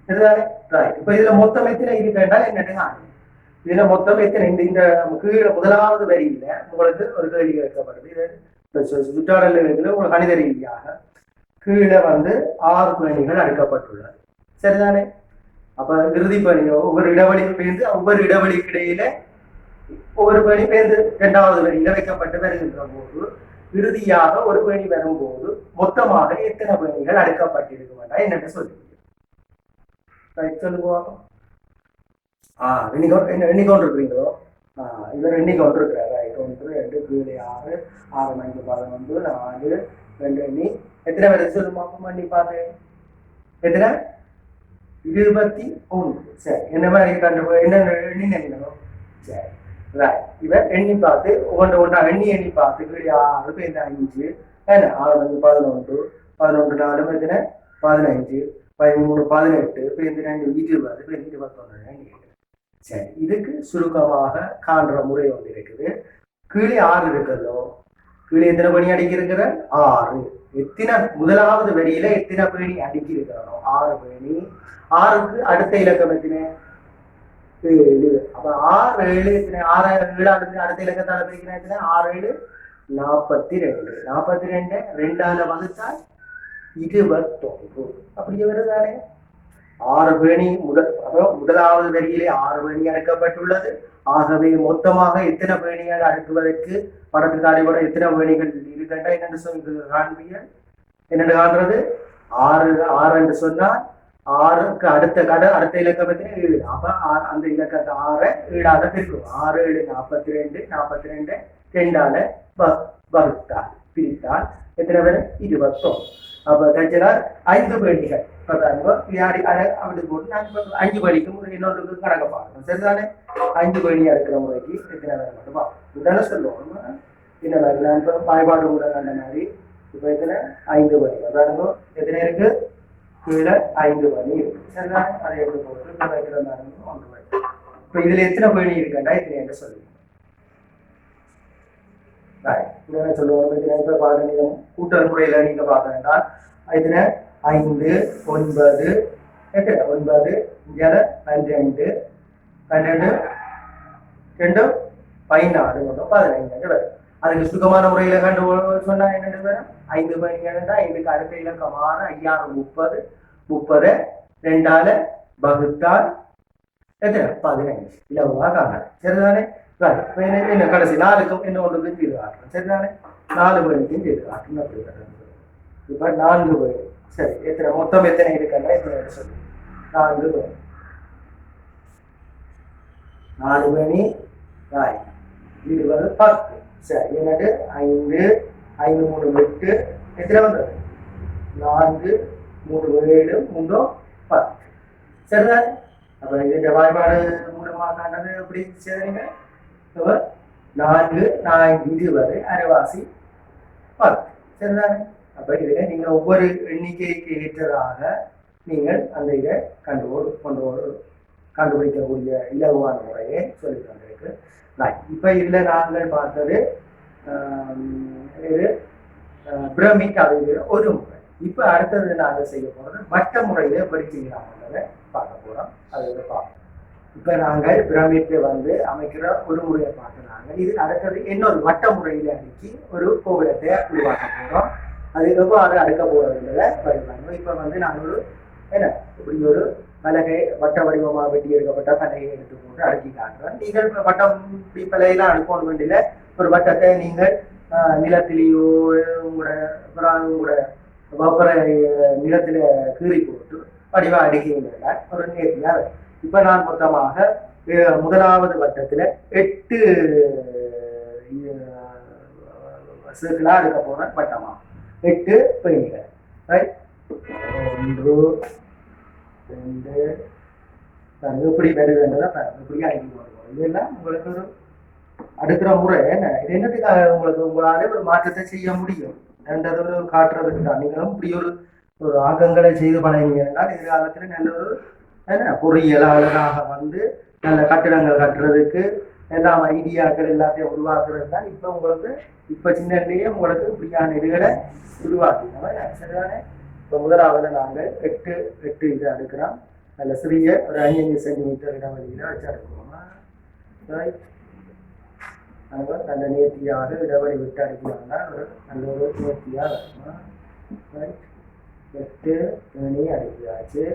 சரிதானே ரைட். இப்ப இதுல மொத்தம் எத்தனை இருக்கா என்னன்னா இதுல மொத்தம் எத்தனை இந்த கீழே 1வது வரியில உங்களுக்கு ஒரு கேள்வி கேட்கப்படுது. இது சுற்றாடல் உங்களுக்கு கணித ரீதியாக கீழே வந்து 6 பேணிகள் அடுக்கப்பட்டுள்ளது. சரிதானே அப்ப இறுதி பணியோ ஒவ்வொரு இடைவெளி பேர்ந்து ஒவ்வொரு இடைவெளிக்கு இடையில ஒவ்வொரு பேணி பேர்ந்து 2வது வரியில வைக்கப்பட்டு வருகின்ற போது இறுதியாக ஒரு பேணி வரும்போது மொத்தமாக எத்தனை பேணிகள் அடுக்கப்பட்டிருக்க வேண்டாம் என்னென்ன சொல்லுங்க சொல்லுவாங்க. எண்ணிக்கொண்டு இருக்கிறீங்களோ இவர் எண்ணிக்கொண்டு இருக்கிறாரா 1 2 கீழே 6 6 5 11 4 2 எண்ணி எத்தனை பேர் சொல்லுமா பண்ணி பாரு எத்தனை 21. சரி என்ன மாதிரி கண்டு என்ன எண்ணி நினைக்கணும். சரி ரைட் இவர் எண்ணி பார்த்து ஒவ்வொன்றா எண்ணி பார்த்து கீழே 6 பேர் 5 என்ன 6 5 11 11 4 எத்தனை 15 13 18 பேர் 2 20 பேர் 21. சரி இதுக்கு சுருக்கமாக காண்ற முறை ஒன்று இருக்குது. கீழே 6 இருக்கிறதோ கீழே எத்தனை பணி அடுக்கி இருக்கிற 6 எத்தனை 1வது வரியில எத்தனை பேணி அடுக்கி இருக்கிறோம் 6 பேணி 6க்கு அடுத்த இலக்கம் எத்தனை 7. அப்ப 6 7 எத்தனை 6 7 அடுத்த இலக்கத்தால பிரிக்கிறேன் எத்தனை 6 7 42 42 2ஆல வகுத்தால் 21. அப்படியே வருதானே 6 பேணி 1வது வரியிலே 6 பேணி அடுக்கப்பட்டுள்ளது. ஆகவே மொத்தமாக எத்தனை பேணிகள் அடுக்குவதற்கு படத்துக்கு அடிபட எத்தனை பேணிகள் இருக்கின்ற என்னென்று சொல்லி காண்பீங்க என்னென்று காண்றது 6 என்று சொன்னால் 6க்கு அடுத்த இலக்கம் 7. அப்ப அந்த இலக்கத்தை 6 7ஆக பிரிக்கும் 6 7 42 42 2ஆல வகுத்தால் பிரித்தால் எத்தனை பேர் 21. அப்ப தச்சினார் 5 பேணிகள் அப்படி போட்டு 5 பேணிக்கு இன்னொன்றுக்கு கணக்க பார்க்கணும். சரிதானே 5 பேணியா இருக்கிற முறைக்கு எத்தனை பேர் மட்டும் உடனே சொல்லுவோம் என்ன மாதிரி நான் இப்போ பாய்பாடு கூட அந்த மாதிரி இப்போ எத்தனை 5 பேணிகள் அதானுங்க எத்தனை இருக்கு கீழே 5 பேணி இருக்கு. சரிதானே அதை எப்படி போட்டு வைக்கிற மாதிரி 1 பேணி. இப்போ இதுல எத்தனை பேணி இருக்குண்டா எத்தனை என்று சொல்லுங்க என்ன சொல்லுவோம். இப்போ பாடநீதம் கூட்டல் முறையில நீங்க பார்க்கணும்னா இதுல 5 9 எத்தனை 9 இங்கே 12 12 2 14 மொத்தம் 15 வரும். அதுக்கு சுத்தமான முறையில கண்டு சொன்னா என்னென்னு வரும் 5 15 5க்கு அடுத்த இலக்கமான 5030 30 2ஆல வகுத்தால் எத்தனை 15 இலவா காணலாம். சரிதானே? என்ன கடைசி 4க்கும் என்ன ஒன்றுக்கும் செய்து காட்டுறோம். சரிதானே? 4 பேருக்கும் செய்து காட்டணும். அப்படி இப்ப 4 பேர் சரி எத்தனை மொத்தம் எத்தனை இருக்குன்னா எத்தனை சொல்லு 4 பேர் 4 பேணி 20 10 சரி என்னது 5 5 3 8 எத்தனை வந்தது 4 3 7 3 10 சரிதானே? அப்ப இந்த வாய்ப்பாடு மூலமா காண்டது எப்படி செய்றீங்க 4 20 அரைவாசி 10 சரிதானே? அப்ப இதுல நீங்க ஒவ்வொரு எண்ணிக்கைக்கு ஏற்றதாக நீங்கள் அந்த இதை கண்டுபிடிக்கக்கூடிய இலகுவான முறையை சொல்லி தந்திருக்கு. இப்ப இதுல நாங்கள் பார்த்தது இது பிரமிக் அது ஒரு முறை. இப்ப அடுத்தது நாங்கள் செய்ய போறது வட்ட முறையில எப்படி செய்யலாம்ன்றதை பார்க்க போறோம். அதை பார்ப்போம். இப்ப நாங்கள் பிரமிட்டை அமைக்கிற ஒரு முறையை பார்க்கிறாங்க. இது அடுத்தது இன்னொரு வட்ட முறையில அடுக்கி ஒரு கோபுரத்தை உருவாக்க போறோம். அது எவ்வாறு அடுக்க போறதுல வருவாங்க. இப்ப நான் ஒரு என்ன இப்படி ஒரு பலகை வட்ட வடிவமாக வெட்டி எடுக்கப்பட்ட பலகையை எடுத்து போட்டு அடுக்கி காட்டுறேன். நீங்கள் வட்டம் இப்படி பலகையெல்லாம் அடுக்கணும் வேண்டிய ஒரு வட்டத்தை நீங்கள் நிலத்திலேயோ உங்களோட வப்பர நிலத்துல கீறி போட்டு வடிவா அடுக்கிங்க ஒரு நேர்த்தியா. இப்ப நான் மொத்தமாக முதலாவது வட்டத்துல 8 சர்க்கிளா அடுக்க போறேன். வட்டமா 8 பயணிகள். 1 2 எப்படி வருதுன்றதான் இப்படி அடிக்க போறோம். இதெல்லாம் உங்களுக்கு ஒரு அடுக்கிற முறை என்ன இது என்னத்துக்காக உங்களால ஒரு மாற்றத்தை செய்ய முடியும் என்றது காட்டுறதுக்கு தான். நீங்களும் இப்படி ஒரு ஆக்கங்களை செய்து பழகினீங்கன்னா எதிர்காலத்துல நல்ல ஒரு என்ன பொறியியலாளராக நல்ல கட்டிடங்கள் கட்டுறதுக்கு எல்லாம் ஐடியாக்கள் எல்லாத்தையும் உருவாக்குறது தான். இப்ப உங்களுக்கு இப்ப சின்னலேயே உங்களுக்கு இப்படியான இதுகளை உருவாக்கினோம். சரிதானே? இப்ப முதலாவது நாங்கள் 8 இதை அடுக்கிறோம். நல்ல சிறிய ஒரு 5 சென்டிமீட்டர் இடைவெளியில வச்சு அடுக்கிறோம். நல்ல நேர்த்தியாக இடைவெளி விட்டு அடிக்கலாம்னா ஒரு நல்ல ஒரு நேர்த்தியா வருமா. 8 இனி அடிக்கிறாச்சு.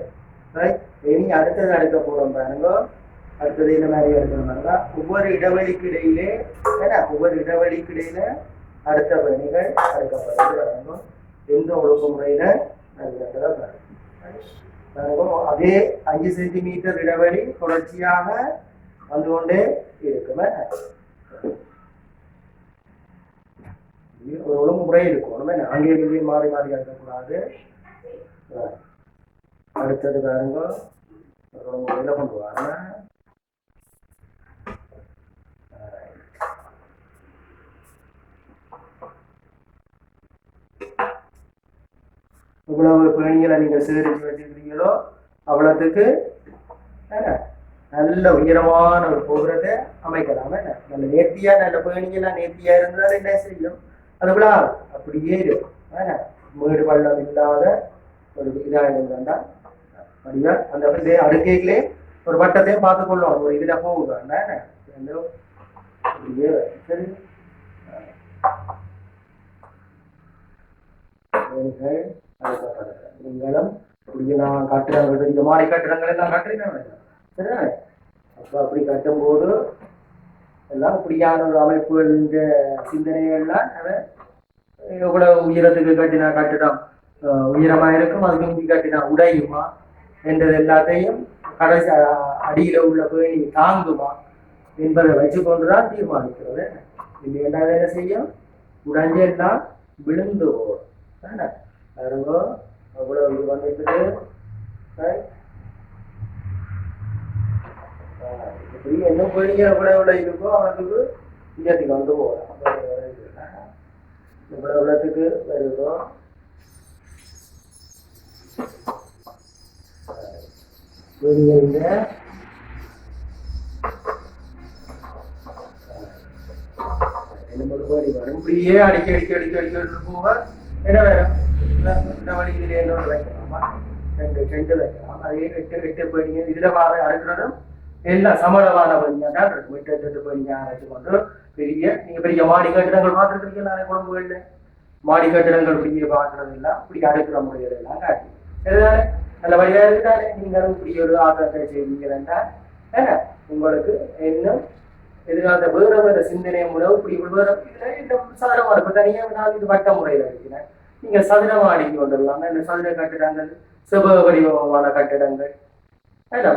இனி அடுத்தது அடுக்க போறோம் பாருங்க. அடுத்தது இந்த மாதிரி எடுக்கணும்னா ஒவ்வொரு இடைவெளிக்கு இடையிலே ஒவ்வொரு இடைவெளிக்கு இடையில அடுத்த பணிகள் அடுக்கப்படுது. எந்த ஒழுங்கு முறையில அதே 5 சென்டிமீட்டர் இடைவெளி தொடர்ச்சியாக வந்து கொண்டே இருக்குமே. ஒரு ஒழுங்கு முறை இருக்கும். அங்கே இங்கே மாறி மாறி இருக்கக்கூடாது. அடுத்தது பாருங்க ஒழுங்கு முறையில கொண்டு வாங்க. இவ்வளவு பேணிகளை நீங்க சேகரித்து வச்சிருக்கீங்களோ அவ்வளவுக்கு நல்ல உயரமான ஒரு கோபுரத்தை அமைக்கலாம். நல்ல நேர்த்தியா நல்ல பேணிகளா நேர்த்தியா இருந்தாலும் என்ன செய்யும் அது விழா அப்படியே இருக்கும். மேடு பள்ளம் இல்லாத ஒரு இதாக இருந்தா அப்படியா அந்த அடுக்கைகளே ஒரு வட்டத்தையும் பார்த்து கொள்ளும். ஒரு இதுல போகுது சரி. நீங்களும் நான் கட்டுறங்கள் பெரிய மாடி கட்டுறங்கள் எல்லாம் கட்டுறீங்க. சரிதானே? அப்ப அப்படி கட்டும் போது எல்லாம் இப்படியான ஒரு அமைப்புகள் இந்த சிந்தனைகள்லாம் எவ்வளவு உயரத்துக்கு கட்டினா கட்டிடம் உயரமா இருக்கும், அதுக்கு முடி கட்டினா உடையுமா என்றது எல்லாத்தையும் கடைசி அடியில உள்ள பேணி தாங்குமா என்பதை வச்சு கொண்டுதான் தீர்மானிக்கிறது. இது என்ன செய்யும் உடைஞ்சு எல்லாம் விழுந்து போகும். பாருங்க அவ்வளவு இது வந்துட்டு இப்படி என்ன போயிங்க எவ்வளவு இருக்கோ அவனுக்கு இயற்கைக்கு வந்து போகலாம். இவ்வளவுக்கு வருதோ இப்படியே அடிக்க அடிக்க அடிக்க அடிக்க போக என்ன வேணும் வழியிலே வைக்கலாமா 2 வைக்கலாம். அதே 8 பேணியை இதுல வார அடுக்கிறதும் எல்லாம் சமளமான பணியா தான் இருக்கும். 8 பேணியா வச்சுக்கொண்டு நீங்க பெரிய மாடி கட்டிடங்கள் பார்த்துருக்கீங்க நானே குழம்புகள்ல மாடி கட்டிடங்கள் பெரிய பார்க்கறது எல்லாம் இப்படி அடுக்கிற முறைகள் எல்லாம் காட்டி இதுதானே நல்ல வழியா இருக்குதானே. நீங்களும் இப்படி ஒரு ஆக்கத்தை செய்வீங்கன்னா உங்களுக்கு இன்னும் எதிர்காலத்தை வேற வேற சிந்தனை முறை இப்படி வேற இதுல இன்னும் சதுரமா இருக்கும். தனியா நான் இது வட்ட முறையில இருக்கிறேன். நீங்க சதுரமா அடிக்க கொண்டுடலாம். இந்த சதுர கட்டிடங்கள் செவ்வக வடிவமான கட்டிடங்கள்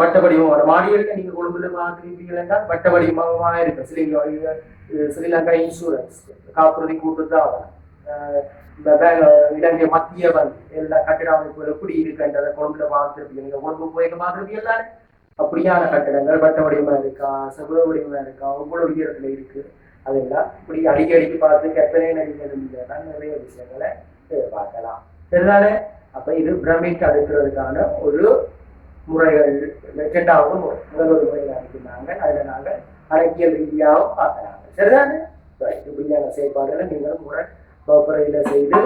வட்ட வடிவமான மாடிகள்ல நீங்க கொழும்புல பார்த்துருப்பீங்கன்னா வட்ட வடிவமாக இருக்கு. ஸ்ரீலங்கா இன்சூரன்ஸ் காப்புறுதி கூட்டுத்தாபனம் இலங்கை மத்திய வங்கி எல்லா கட்டிட அமைப்புகள் எப்படி இருக்குன்றதை கொழும்புல பார்த்துருப்பீங்க. நீங்க கொழும்பு போயிட்டு பார்த்துருப்பீங்க எல்லாரும் அப்படியான கட்டிடங்கள் வட்ட வடிவமா இருக்கா செவ்வக வடிவமா இருக்கா ஒவ்வொரு உயரத்துல இருக்கு. அதெல்லாம் இப்படி அடிக்கடிக்கு பார்த்து கற்பனை நடிக்கிறதுனா நிறைய விஷயங்களை பார்க்கலாம். சரிதானே? அப்ப இது பிரமிட் அடுக்கிறதுக்கான ஒரு முறைகள். 2வது முறை முதல் ஒரு முறையில் அனுப்பினாங்க. அதுல நாங்கள் அரசியல் ரீதியாகவும் பார்க்கலாம். சரிதானே? இப்படியான செயற்பாடுகளை நீங்களும் முறை வகுப்பறையில செய்து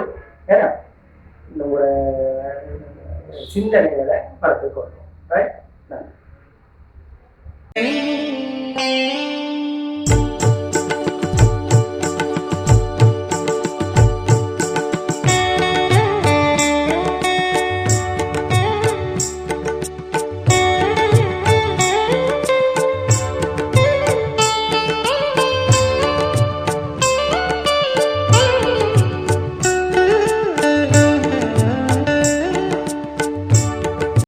ஏன்னா உங்களோட சிந்தனைகளை வளர்த்துக்கொள்ளும்.